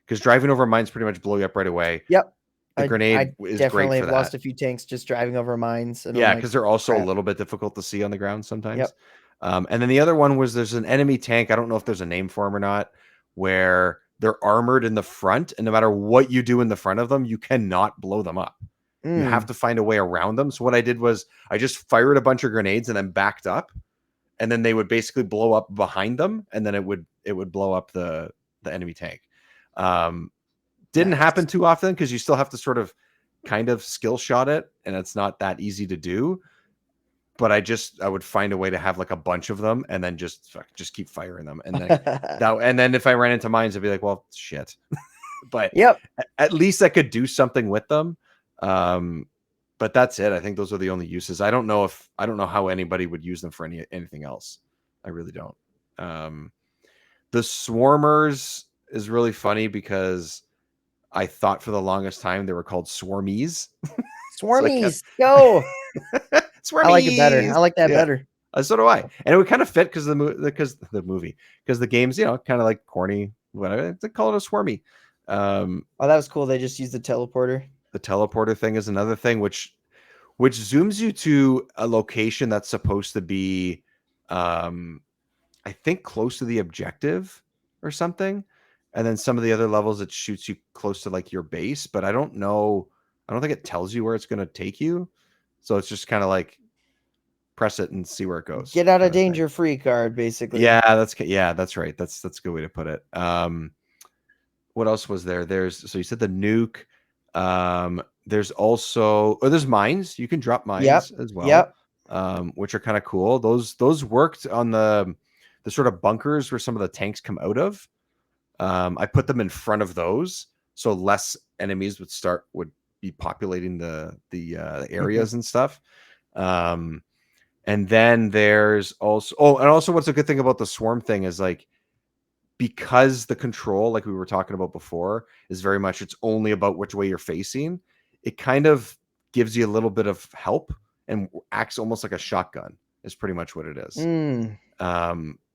because driving over mines pretty much blow you up right away. Yep. The grenade is definitely great for have lost that. a few tanks just driving over mines. And Yeah, because they're also a little bit difficult to see on the ground sometimes. Yep. And then the other one was there's an enemy tank. I don't know if there's a name for them or not, where they're armored in the front, and no matter what you do in the front of them, you cannot blow them up. You have to find a way around them. So what I did was I just fired a bunch of grenades and then backed up, and then they would basically blow up behind them, and then it would blow up the enemy tank. Didn't happen too often because you still have to sort of kind of skill shot it, and it's not that easy to do. But I would find a way to have like a bunch of them and then just keep firing them. And then and then if I ran into mines, I'd be like, well, shit. But at least I could do something with them. But that's it. I think those are the only uses. I don't know how anybody would use them for anything else. I really don't. The swarmers is really funny because I thought for the longest time they were called swarmies. Swarmies, go. Swarmies. I like it better. I like that better. So do I. And it would kind of fit because the game's, kind of like corny, whatever. They call it a swarmy. Oh, that was cool. They just used the teleporter. The teleporter thing is another thing which zooms you to a location that's supposed to be, I think, close to the objective or something. And then some of the other levels, it shoots you close to like your base, but I don't know. I don't think it tells you where it's going to take you. So it's just kind of like press it and see where it goes. Get out of danger free card, basically. Yeah, that's right. That's a good way to put it. What else was there? So you said the nuke. There's also there's mines. You can drop mines as well. Yep. Which are kind of cool. Those worked on the sort of bunkers where some of the tanks come out of. I put them in front of those, so less enemies would be populating the areas and stuff. And then there's also what's a good thing about the swarm thing is like, because the control, like we were talking about before, is very much it's only about which way you're facing. It kind of gives you a little bit of help and acts almost like a shotgun is pretty much what it is.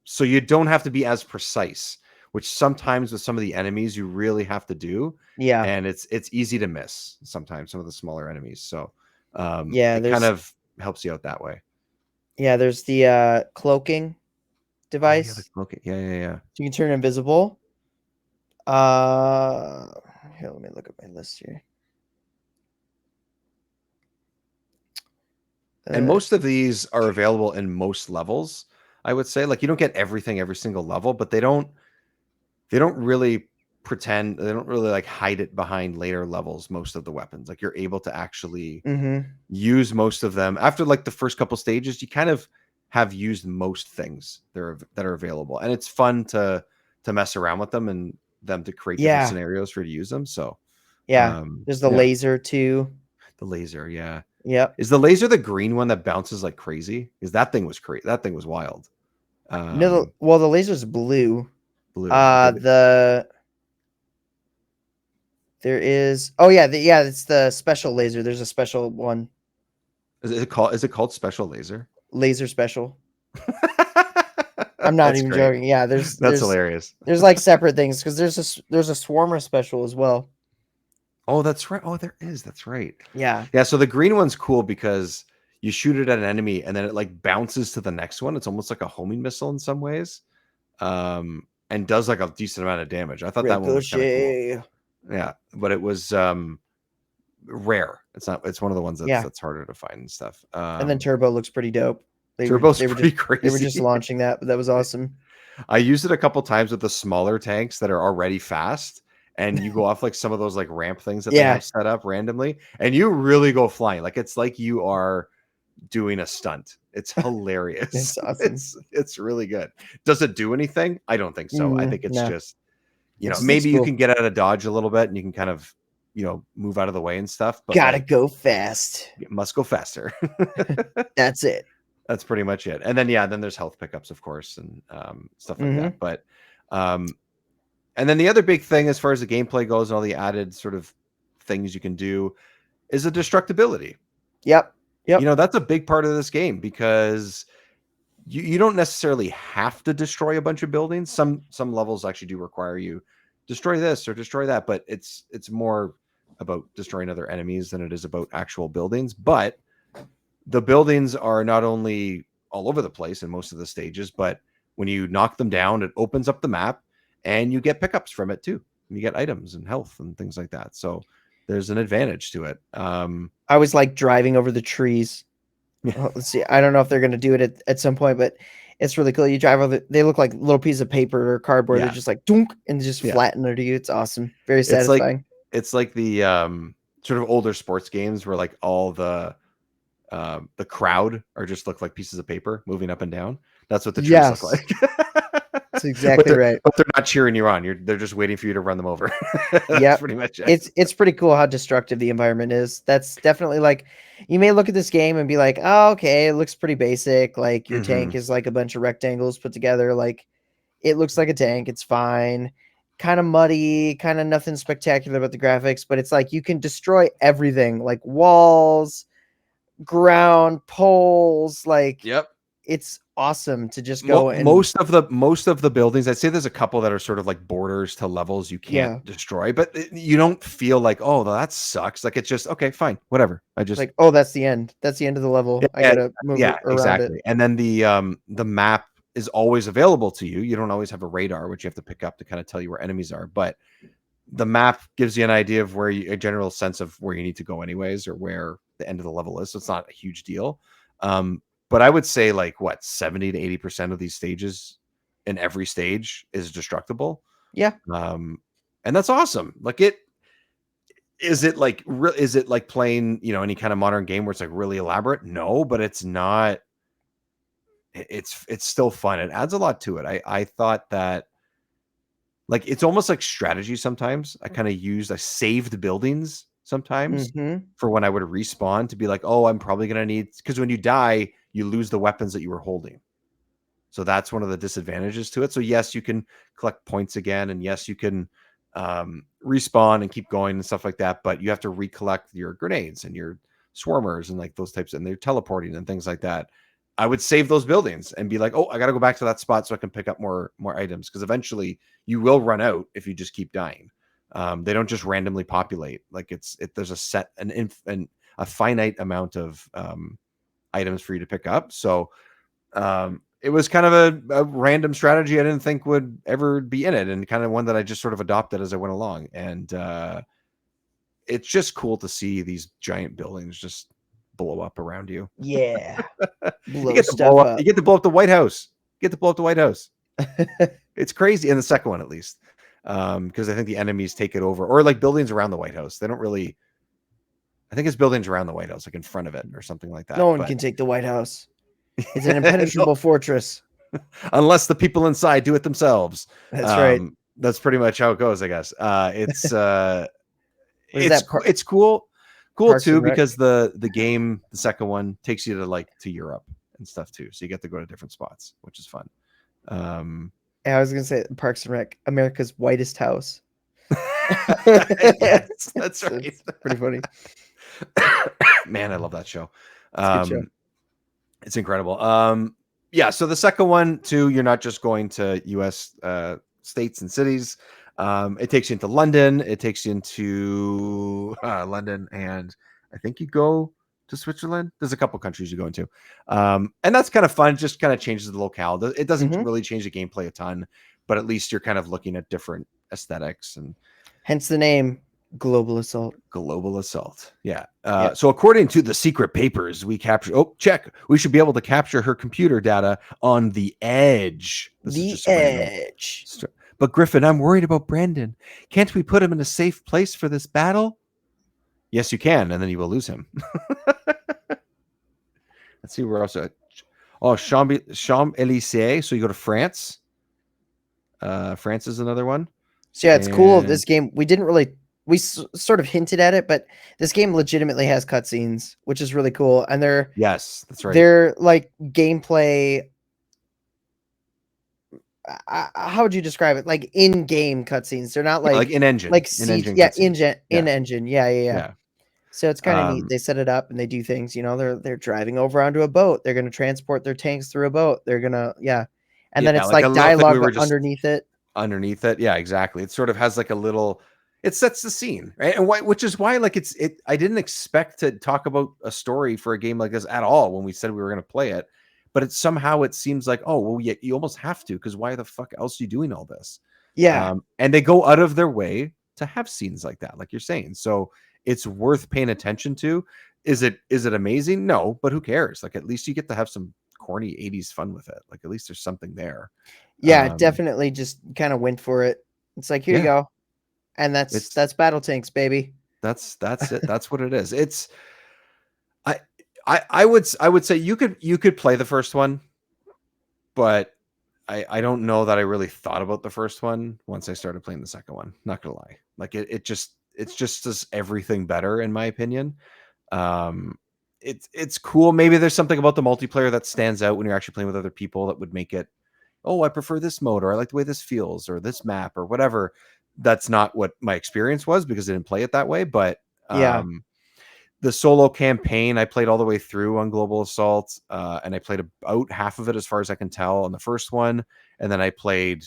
So you don't have to be as precise, which sometimes with some of the enemies you really have to do. Yeah. And it's easy to miss sometimes some of the smaller enemies. So it kind of helps you out that way. Yeah, there's the cloaking device. The cloaking. Yeah. So you can turn invisible. Here, let me look at my list here. And most of these are available in most levels, I would say. Like you don't get everything every single level, but they don't really pretend, they don't really like hide it behind later levels. Most of the weapons, like you're able to actually use most of them after like the first couple stages. You kind of have used most things that are available, and it's fun to mess around with them and them to create different scenarios for you to use them. So there's the laser too. The laser, yeah. Yep. Is the laser the green one that bounces like crazy? Because that thing was crazy. That thing was wild. No, well, the laser's blue. There is. Oh yeah, it's the special laser. There's a special one. Is it called special laser? Laser special. I'm not even joking. Yeah, that's hilarious. There's like separate things because there's a swarmer special as well. Oh, that's right. Oh, there is. That's right. Yeah. Yeah. So the green one's cool because you shoot it at an enemy and then it like bounces to the next one. It's almost like a homing missile in some ways, and does like a decent amount of damage. I thought that one was kind of cool. Yeah, but it was rare. It's one of the ones that's harder to find and stuff. And then Turbo looks pretty dope. Turbo's pretty crazy. They were just launching that, but that was awesome. I used it a couple times with the smaller tanks that are already fast, and you go off like some of those like ramp things that they Yeah. have set up randomly, and you really go flying. Like it's like you are doing a stunt. It's hilarious. It's awesome. It's really good. Does it do anything? I don't think so. I think it's No. just, It just looks maybe you cool. can get out of dodge a little bit and you can kind of, move out of the way and stuff. But Gotta like, go fast. it must go faster. That's it. That's pretty much it. And then then there's health pickups, of course, and stuff like that. But and then the other big thing as far as the gameplay goes and all the added sort of things you can do is the destructibility. Yep. That's a big part of this game because you don't necessarily have to destroy a bunch of buildings. Some levels actually do require you destroy this or destroy that, but it's more about destroying other enemies than it is about actual buildings. But the buildings are not only all over the place in most of the stages, but when you knock them down, it opens up the map and you get pickups from it too. You get items and health and things like that. So there's an advantage to it. I was like driving over the trees. Well, let's see. I don't know if they're going to do it at some point, but it's really cool. You drive over, they look like little pieces of paper or cardboard. They're just like dunk and just flatten under you. It's awesome. Very satisfying. It's like the sort of older sports games where like all the crowd are just look like pieces of paper moving up and down. That's what the trees look like. That's exactly right. But they're not cheering you on. They're just waiting for you to run them over. Yeah, pretty much it. It's pretty cool how destructive the environment is. That's definitely like, you may look at this game and be like, oh, okay, it looks pretty basic. Like your tank is like a bunch of rectangles put together. Like it looks like a tank. It's fine. Kind of muddy, kind of nothing spectacular about the graphics, but it's like you can destroy everything, like walls, ground, poles. Like, it's awesome to just go and most of the buildings, I'd say there's a couple that are sort of like borders to levels you can't destroy, but you don't feel like, oh, that sucks. Like it's just okay, fine, whatever. I just like, oh, that's the end. That's the end of the level. I gotta move around exactly. it. And then the map is always available to you. You don't always have a radar, which you have to pick up to kind of tell you where enemies are, but the map gives you an idea of a general sense of where you need to go anyways, or where the end of the level is. So it's not a huge deal. But I would say like 70 to 80% of these stages in every stage is destructible. Yeah. And that's awesome. Like is it like playing, any kind of modern game where it's like really elaborate? No, but it's not. It's still fun. It adds a lot to it. I thought that like it's almost like strategy sometimes. I saved buildings sometimes for when I would respawn to be like, oh, I'm probably going to need, because when you die, you lose the weapons that you were holding. So that's one of the disadvantages to it. So yes, you can collect points again. And yes, you can respawn and keep going and stuff like that. But you have to recollect your grenades and your swarmers and like those types, and they're teleporting and things like that. I would save those buildings and be like, oh, I got to go back to that spot so I can pick up more items. Because eventually you will run out if you just keep dying. They don't just randomly populate. Like there's a set, a finite amount of items for you to pick up. So it was kind of a random strategy I didn't think would ever be in it, and kind of one that I just sort of adopted as I went along. And it's just cool to see these giant buildings just blow up around you. Yeah. You get to blow up the White House. It's crazy in the second one, at least. Because I think the enemies take it over, or like buildings around the White House. They don't really, I think it's buildings around the White House, like in front of it or something like that. No one can take the White House. It's an impenetrable fortress. Unless the people inside do it themselves. That's right. That's pretty much how it goes, I guess. It's cool too, because the game, the second one, takes you to Europe and stuff too. So you get to go to different spots, which is fun. I was gonna say Parks and Rec, America's whitest house. Yes, that's right. It's pretty funny. Man, I love that show. It's a good show. It's incredible. Yeah, so the second one too, you're not just going to US states and cities. It takes you into London. It takes you into London, and I think you go to Switzerland. There's a couple countries you go into. And that's kind of fun. It just kind of changes the locale. It doesn't really change the gameplay a ton, but at least you're kind of looking at different aesthetics, and hence the name Global Assault. Global Assault. Yeah. So according to the secret papers, we should be able to capture her computer data on the edge. The edge. But Griffin, I'm worried about Brandon. Can't we put him in a safe place for this battle? Yes, you can, and then you will lose him. Let's see where else. Oh, Champs-Élysées. So you go to France. France is another one. So yeah, it's cool. And This game, we didn't really, we sort of hinted at it, but this game legitimately has cutscenes, which is really cool. And yes, that's right. they're like gameplay. How would you describe it? Like in-game cutscenes. They're not like in engine, like in siege. engine, Yeah, cutscenes. in engine. Yeah. So it's kind of neat. Um, They set it up and they do things. You know, they're driving over onto a boat. They're going to transport their tanks through a boat. They're gonna and then yeah, it's like a like little thing we dialogue were just underneath it. underneath it. Yeah, exactly. It sort of has like a little. It sets the scene, right? And which is why, like, it. I didn't expect to talk about a story for a game like this at all when we said we were going to play it, but it seems like, oh well, yeah, you almost have to, because why the fuck else are you doing all this? Yeah. And they go out of their way to have scenes like that, like you're saying. So it's worth paying attention to. Is it amazing? No, but who cares? Like, at least you get to have some corny 80s fun with it. Like, at least there's something there. Yeah, definitely just kind of went for it. It's like, here you Yeah, go. And that's it's BattleTanx, baby. that's it. That's what it is. It's I I would say you could play the first one, but I don't know that I really thought about the first one once I started playing the second one. Not gonna lie. Like, it's just does everything better in my opinion. Um it's cool. Maybe there's something about the multiplayer that stands out when you're actually playing with other people that would make it, oh, I prefer this mode, or I like the way this feels, or this map, or whatever. That's not what my experience was because I didn't play it that way. But Yeah. the solo campaign I played all the way through on Global Assault, and I played about half of it as far as I can tell on the first one, and then I played,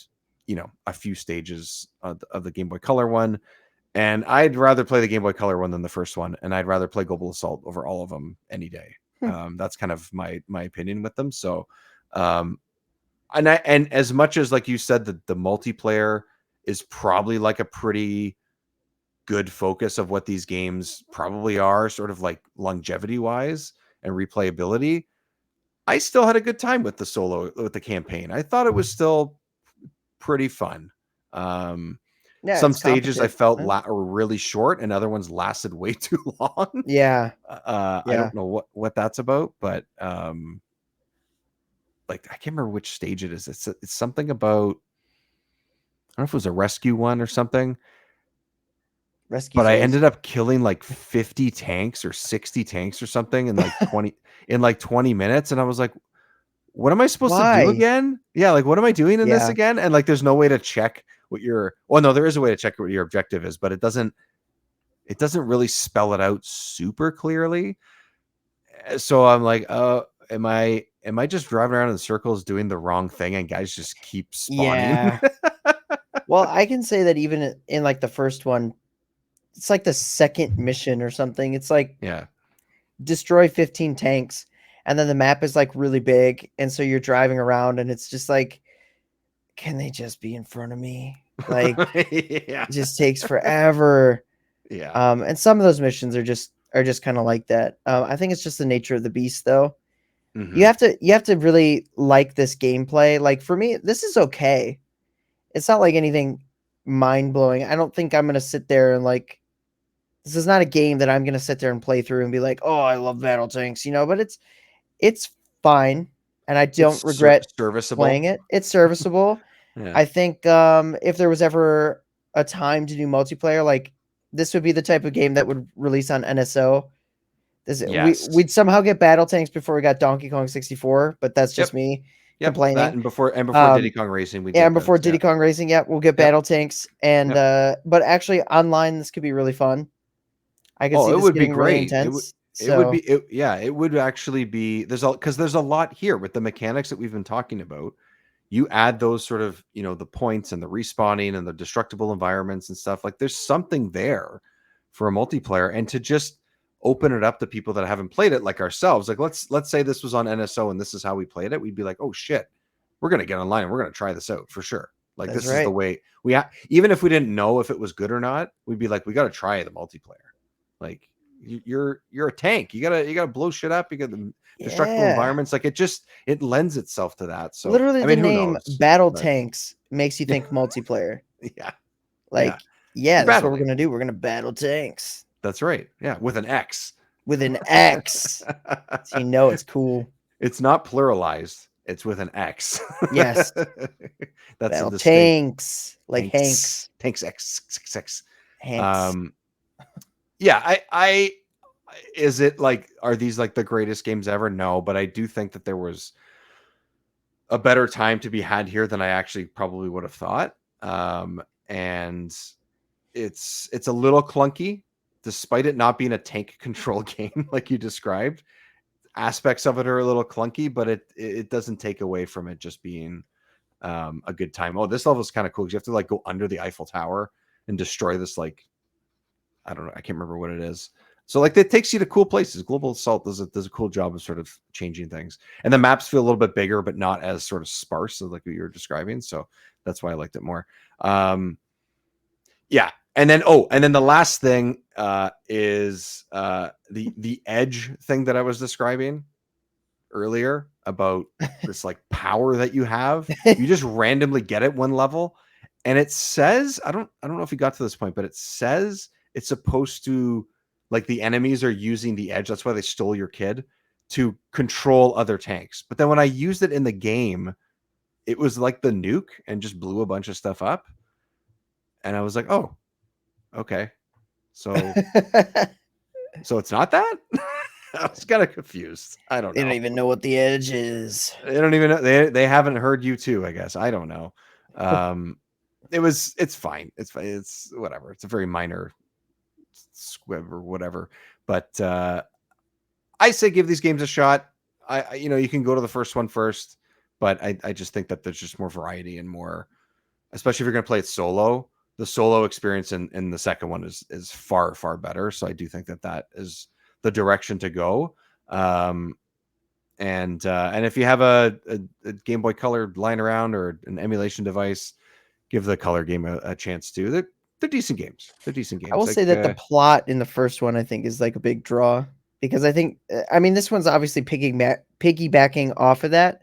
a few stages of the Game Boy Color one, and I'd rather play the Game Boy Color one than the first one, and I'd rather play Global Assault over all of them any day. That's kind of my opinion with them. So, um, and as much as, like you said, the multiplayer is probably like a pretty good focus of what these games probably are, sort of like longevity wise and replayability, I still had a good time with the campaign. I thought it was still pretty fun. Yeah, Some it's stages I competent. felt were really short, and other ones lasted way too long. Yeah. I don't know what that's about, but like, I can't remember which stage it is. It's something about, I don't know if it was a rescue one or something, Rescue but I phase. ended up killing like 50 tanks or 60 tanks or something in like 20 minutes, and I was like, what am I supposed to do Why? again? Yeah, like, what am I doing in this Yeah. again? And like, there's no way to check what your, well, no, there is a way to check what your objective is, but it doesn't really spell it out super clearly. So I'm like, am I just driving around in circles doing the wrong thing, and guys just keep spawning? Yeah. Well, I can say that even in like the first one, it's like the second mission or something. It's like Yeah. destroy 15 tanks, and then the map is like really big, and so you're driving around and it's just like, can they just be in front of me? Like, Yeah. it just takes forever. Yeah. And some of those missions are just kind of like that. I think it's just the nature of the beast, though. You Hmm. have to really like this gameplay. Like, for me, this is okay. It's not like anything mind blowing. I don't think I'm gonna sit there and like, this is not a game that I'm gonna sit there and play through and be like, oh, I love BattleTanx, but it's fine, and I don't It's regret playing serviceable. it. It's serviceable. Yeah. I think if there was ever a time to do multiplayer, like, this would be the type of game that would release on NSO. Yes. We'd somehow get BattleTanx before we got Donkey Kong 64, but that's just Yep. me Yep. That, complaining. and before Diddy Kong Racing, we'd And get before those. Diddy Yeah. Kong Racing, yeah, we'll get Yep. BattleTanx, and Yep. but actually online this could be really fun. I could Oh, see it this would be getting really great. It would. intense. It would be. So Yeah. It would actually be. There's a lot here with the mechanics that we've been talking about. You add those sort of, the points and the respawning and the destructible environments and stuff. Like, there's something there for a multiplayer, and to just open it up to people that haven't played it, like ourselves. Like, let's say this was on NSO and this is how we played it. We'd be like, oh shit, we're gonna get online and we're gonna try this out for sure. Like, that's this is the right. way even if we didn't know if it was good or not, we'd be like, we got to try the multiplayer. Like, you're a tank. You gotta blow shit up. You got the destructible Yeah. environments. Like it lends itself to that. So Literally, I the mean, who name knows? But BattleTanx makes you think multiplayer. yeah, yeah, Like, yeah, you're that's what we're battling. gonna do. We're gonna battle tanks That's right. Yeah, with an X. with an X. So you know it's cool. It's not pluralized. It's with an X. Yes, That's a battle distinct tanks like tanks. Hanks. Tanks X. Hanks. Um, yeah, I is it like are these like the greatest games ever? No, but I do think that there was a better time to be had here than I actually probably would have thought. And it's a little clunky, despite it not being a tank control game like you described. Aspects of it are a little clunky, but it doesn't take away from it just being a good time. Oh, this level is kind of cool because you have to like go under the Eiffel Tower and destroy this like I don't know, I can't remember what it is. So like it takes you to cool places. Global Assault does a cool job of sort of changing things, and the maps feel a little bit bigger, but not as sort of sparse as like what you were describing. So that's why I liked it more. Yeah, and then the last thing is the edge thing that I was describing earlier about this like power that you have. You just randomly get it one level, and it says I don't know if you got to this point, but it says it's supposed to like the enemies are using the edge. That's why they stole your kid to control other tanks. But then when I used it in the game, it was like the nuke and just blew a bunch of stuff up. And I was like, oh, okay. So so it's not that? I was kind of confused. I don't They don't know. even know what the edge is. They don't even know. They haven't heard you too, I guess. I don't know. It's fine. It's fine. It's whatever. It's a very minor squib or whatever. But I say give these games a shot. You can go to the first one first, but I just think that there's just more variety and more, especially if you're going to play it solo. The solo experience in the second one is far better. So I do think that is the direction to go. And if you have a Game Boy Color lying around or an emulation device, give the color game a chance too. They're decent games. They're decent I games. will say that the plot in the first one I think is like a big draw because I think I mean this one's obviously piggybacking off of that,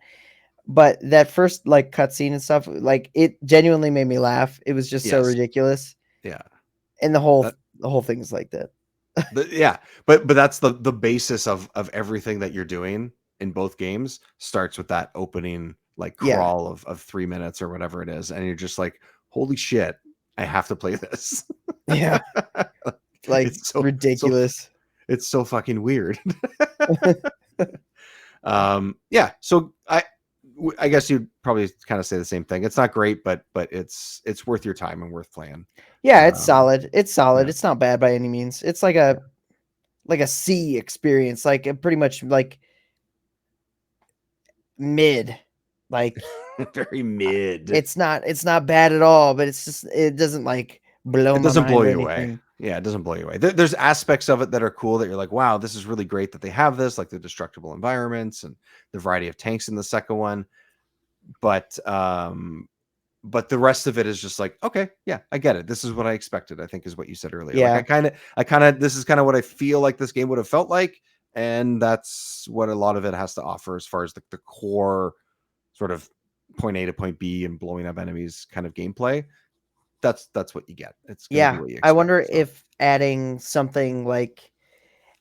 but that first like cutscene and stuff like it genuinely made me laugh. It was just so yes, ridiculous, yeah, and the whole thing is like that. yeah. But that's the basis of everything that you're doing in both games starts with that opening like Yeah, crawl of 3 minutes or whatever it is, and you're just like, holy shit, I have to play this. yeah, like It's so ridiculous. it's so fucking weird. Yeah, so I guess you'd probably kind of say the same thing. It's not great, but it's worth your time and worth playing. Yeah, it's solid. It's solid. Yeah. It's not bad by any means. It's like a C experience, like pretty much like mid. Like Very mid. it's not bad at all, but it's just it doesn't like blow It my doesn't blow mind or you away. anything. Yeah, it doesn't blow you away. There's aspects of it that are cool that you're like, wow, this is really great that they have this, like the destructible environments and the variety of tanks in the second one. But the rest of it is just like, okay, yeah, I get it. This is what I expected, I think is what you said earlier. Like Yeah. I kind of this is kind of what I feel like this game would have felt like. And that's what a lot of it has to offer as far as the core sort of point A to point B and blowing up enemies kind of gameplay. That's what you get. It's gonna be Yeah. what you I expect. wonder So. if adding something like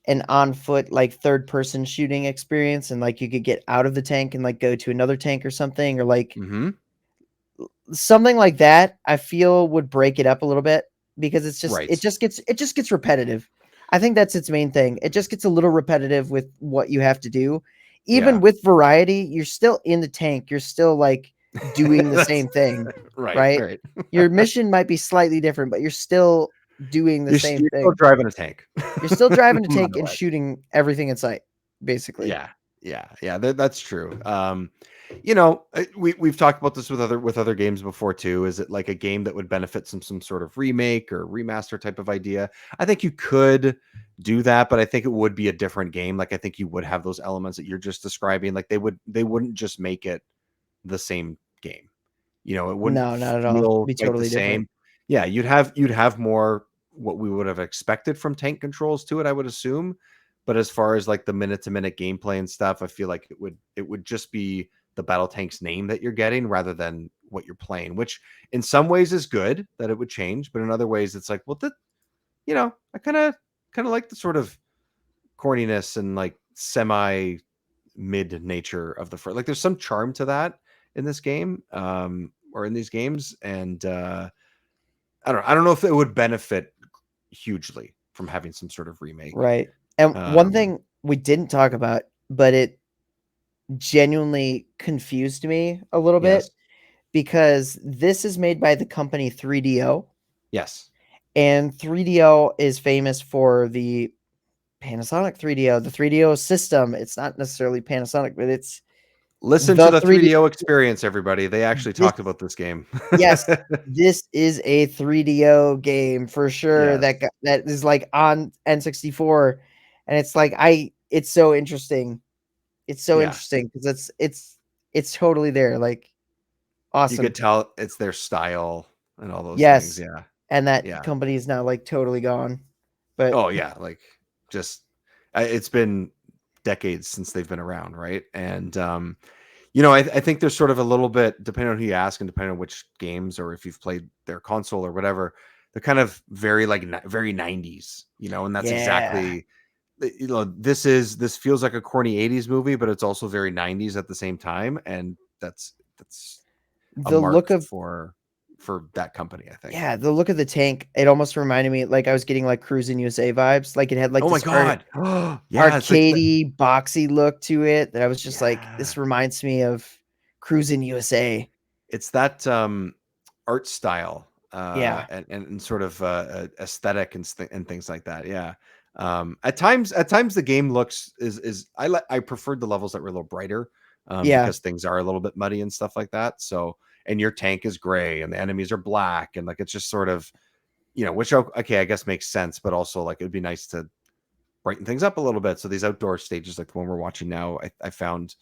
an on foot like third person shooting experience and like you could get out of the tank and like go to another tank or something or like Mm-hmm. something like that I feel would break it up a little bit because Right. it just gets repetitive. I think that's its main thing. It just gets a little repetitive with what you have to do. Even Yeah. with variety, you're still in the tank. You're still like doing the That's same thing, right. right? Right. Your mission might be slightly different, but you're still doing the same You're still thing. driving a tank. You're still driving a By tank the and way. shooting everything in sight, basically. Yeah. That's true. We've talked about this with other games before too. Is it like a game that would benefit some sort of remake or remaster type of idea? I think you could do that, but I think it would be a different game. Like I think you would have those elements that you're just describing. Like they wouldn't just make it the same game. It wouldn't No, not at all. feel Be quite the totally different. same. Yeah, you'd have more what we would have expected from tank controls to it, I would assume. But as far as like the minute to minute gameplay and stuff, I feel like it would just be the BattleTanx name that you're getting rather than what you're playing, which in some ways is good that it would change, but in other ways it's like, well, I kind of like the sort of corniness and like semi mid nature of the first. Like there's some charm to that in this game, or in these games, and I don't know if it would benefit hugely from having some sort of remake. Right. And one Um, thing we didn't talk about, but it genuinely confused me a little yes, bit, because this is made by the company 3DO, yes. and 3DO is famous for the Panasonic 3DO, the 3DO system. It's not necessarily Panasonic, but it's Listen to the the 3D. 3DO experience, everybody. They actually This, talked about this game. yes, this is a 3DO game for sure. Yes. That is like on N64, and it's like it's so interesting. It's so Yeah. interesting because it's totally there. Like You awesome. could tell it's their style and all those things. Yes, Yeah. and that Yeah. company is now like totally gone. But Oh yeah, like just it's been decades since they've been around, right? And I think there's sort of a little bit, depending on who you ask and depending on which games or if you've played their console or whatever, they're kind of very like very 90s, and that's yeah, exactly, this feels like a corny 80s movie, but it's also very 90s at the same time, and that's a the look mark of for that company, I think. the look of the tank. It almost reminded me, like I was getting like Cruising USA vibes. Like it had like Oh my this god. Yeah, it's like arcadey, boxy look to it. That I was just like, yeah. this reminds me of Cruising USA. It's that art style, Yeah, and sort of aesthetic and things like that. Yeah. At times the game looks is I preferred the levels that were a little brighter, yeah. because things are a little bit muddy and stuff like that. So, and your tank is gray and the enemies are black, and like it's just sort of, which, okay, I guess makes sense, but also like it'd be nice to brighten things up a little bit. So these outdoor stages, like the one we're watching now, I found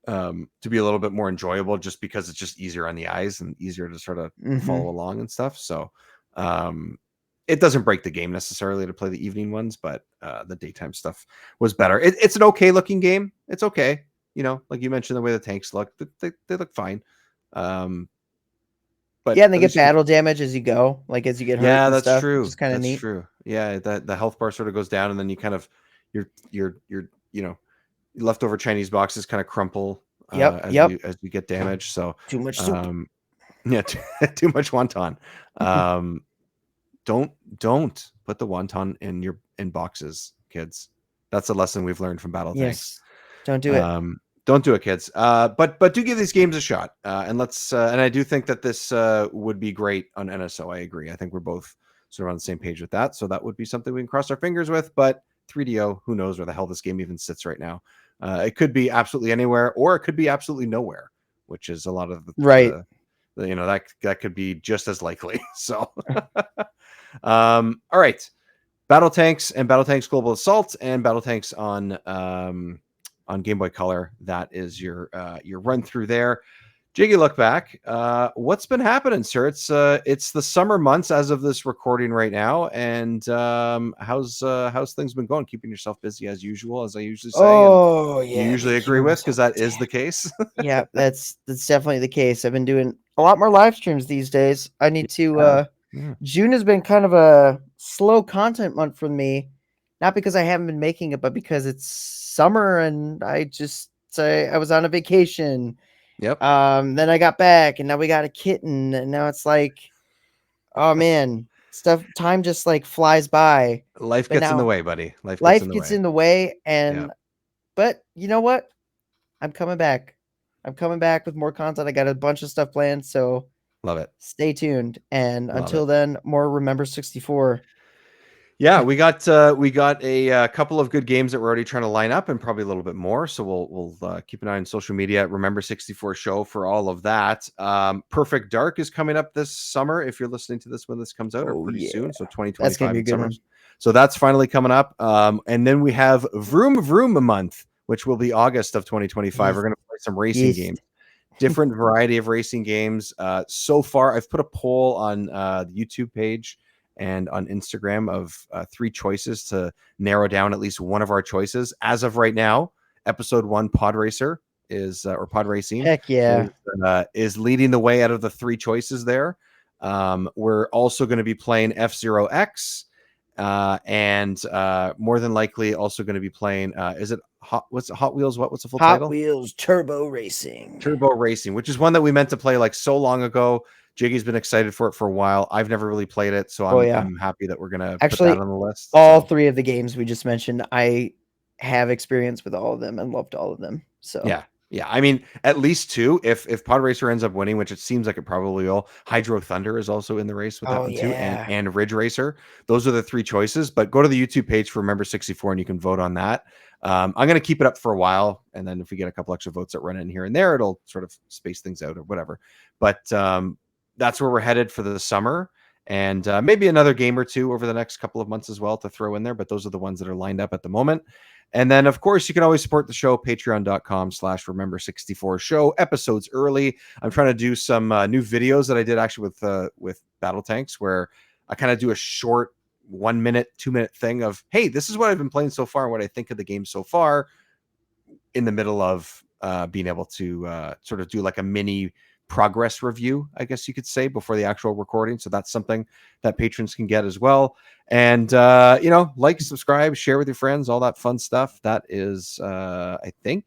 to be a little bit more enjoyable, just because it's just easier on the eyes and easier to sort of Hmm. follow along and stuff. So um, it doesn't break the game necessarily to play the evening ones, but the daytime stuff was better. It's an okay looking game. It's okay. Like you mentioned, the way the tanks look, they look fine. Um, but Yeah, and they at get least battle damage as you go, like as you get hurt yeah, and that's stuff, which true. is kind of That's neat. true. Yeah, the health bar sort of goes down, and then you kind of your leftover Chinese boxes kind of crumple Yep, as yep. you get damaged. So, Too much soup. um, yeah, too much wonton. Um, don't put the wonton in boxes, kids. That's a lesson we've learned from BattleTanx. Yes, don't do it. Don't do it, kids. But do give these games a shot. And I do think that this would be great on NSO. I agree. I think we're both sort of on the same page with that. So that would be something we can cross our fingers with. But 3DO, who knows where the hell this game even sits right now? It could be absolutely anywhere, or it could be absolutely nowhere, which is a lot of Right. that could be just as likely. So, all right. BattleTanx and BattleTanx Global Assault and BattleTanx on Game Boy Color. That is your run through there. Jiggy, look back. What's been happening, sir? It's the summer months as of this recording right now, and how's things been going? Keeping yourself busy as usual, as I usually say, and Oh you yeah, usually been agree keeping with, because myself that busy. is the case. Yeah, that's definitely the case. I've been doing a lot more live streams these days. I need to Yeah. Yeah. June has been kind of a slow content month for me. Not because I haven't been making it, but because it's summer and I just say I was on a vacation. Yep. Then I got back and now we got a kitten, and now it's like, oh man, time just like flies by. Life But gets in the now way, buddy. Life gets in life the gets way. in the way, Yeah. but you know what? I'm coming back. I'm coming back with more content. I got a bunch of stuff planned, so Love it. stay tuned. And Love until it. then, more Remember 64. Yeah, we got a couple of good games that we're already trying to line up, and probably a little bit more. So we'll keep an eye on social media. Remember 64 show for all of that. Perfect Dark is coming up this summer. If you're listening to this when this comes out, or Oh pretty yeah, soon, so that's gonna 2025 be a in good summers. one. So that's finally coming up. And then we have Vroom Vroom month, which will be August of 2025. We're Yes, going to play some racing yes. games, different variety of racing games. So far, I've put a poll on the YouTube page, and on Instagram of 3 choices to narrow down at least one of our choices. As of right now, episode 1 Pod Racer is or Pod Racing Heck yeah. is leading the way out of the 3 choices there. We're also going to be playing F-Zero X, and more than likely also going to be playing is it Hot Wheels? What's the full title? Hot Wheels Turbo Racing. Turbo Racing, which is one that we meant to play like so long ago. Jiggy's been excited for it for a while. I've never really played it, so I'm happy that we're gonna put that on the list. All 3 of the games we just mentioned, I have experience with all of them and loved all of them. So yeah. I mean, at least 2. If Pod Racer ends up winning, which it seems like it probably will, Hydro Thunder is also in the race with that one too, and Ridge Racer. Those are the 3 choices. But go to the YouTube page for Remember 64 and you can vote on that. I'm going to keep it up for a while, and then if we get a couple extra votes that run in here and there, it'll sort of space things out or whatever. But that's where we're headed for the summer, and maybe another game or 2 over the next couple of months as well to throw in there. But those are the ones that are lined up at the moment. And then, of course, you can always support the show, patreon.com/remember64 show, episodes early. I'm trying to do some new videos that I did actually with BattleTanx, where I kind of do a short 1 minute, 2 minute thing of, hey, this is what I've been playing so far and what I think of the game so far, in the middle of being able to sort of do like a mini progress review, I guess you could say, before the actual recording. So that's something that patrons can get as well. And like, subscribe, share with your friends, all that fun stuff. That is I think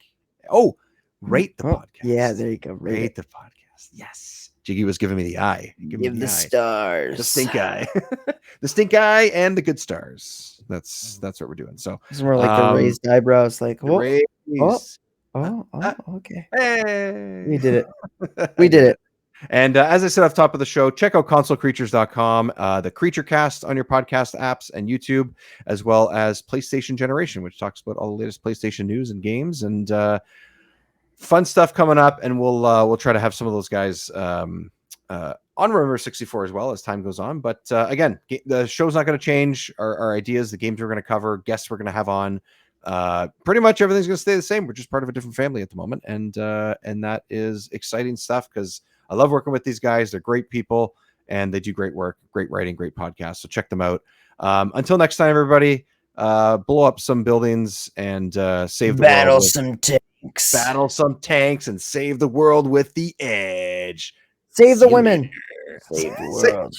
rate the podcast. Yeah, there you go. Rate the podcast. Yes. Jiggy was giving me the eye. Give the stars. The stink eye. The stink eye and the good stars. That's what we're doing. So it's more like the raised eyebrows, like okay. Hey, we did it. We did it. And as I said off top of the show, check out consolecreatures.com, the Creature Cast on your podcast apps and YouTube, as well as PlayStation Generation, which talks about all the latest PlayStation news and games and fun stuff coming up. And we'll try to have some of those guys on Remember 64 as well as time goes on. But again, the show's not going to change. Our ideas, the games we're going to cover, guests we're going to have on. Pretty much everything's going to stay the same. We're just part of a different family at the moment, and that is exciting stuff because I love working with these guys. They're great people and they do great work, great writing, great podcasts. So check them out. Until next time, everybody, blow up some buildings and save the world. Battle some tanks. Battle some tanks and save the world with the edge. Save the women. Save the world.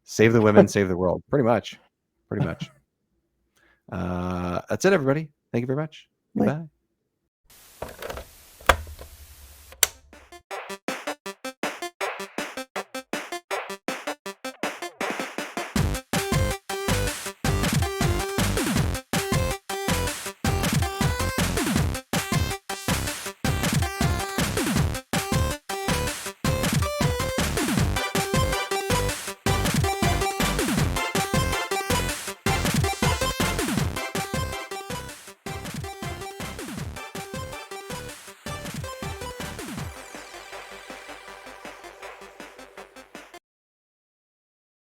Save the women. Save the world. Pretty much. That's it, everybody. Thank you very much. Goodbye.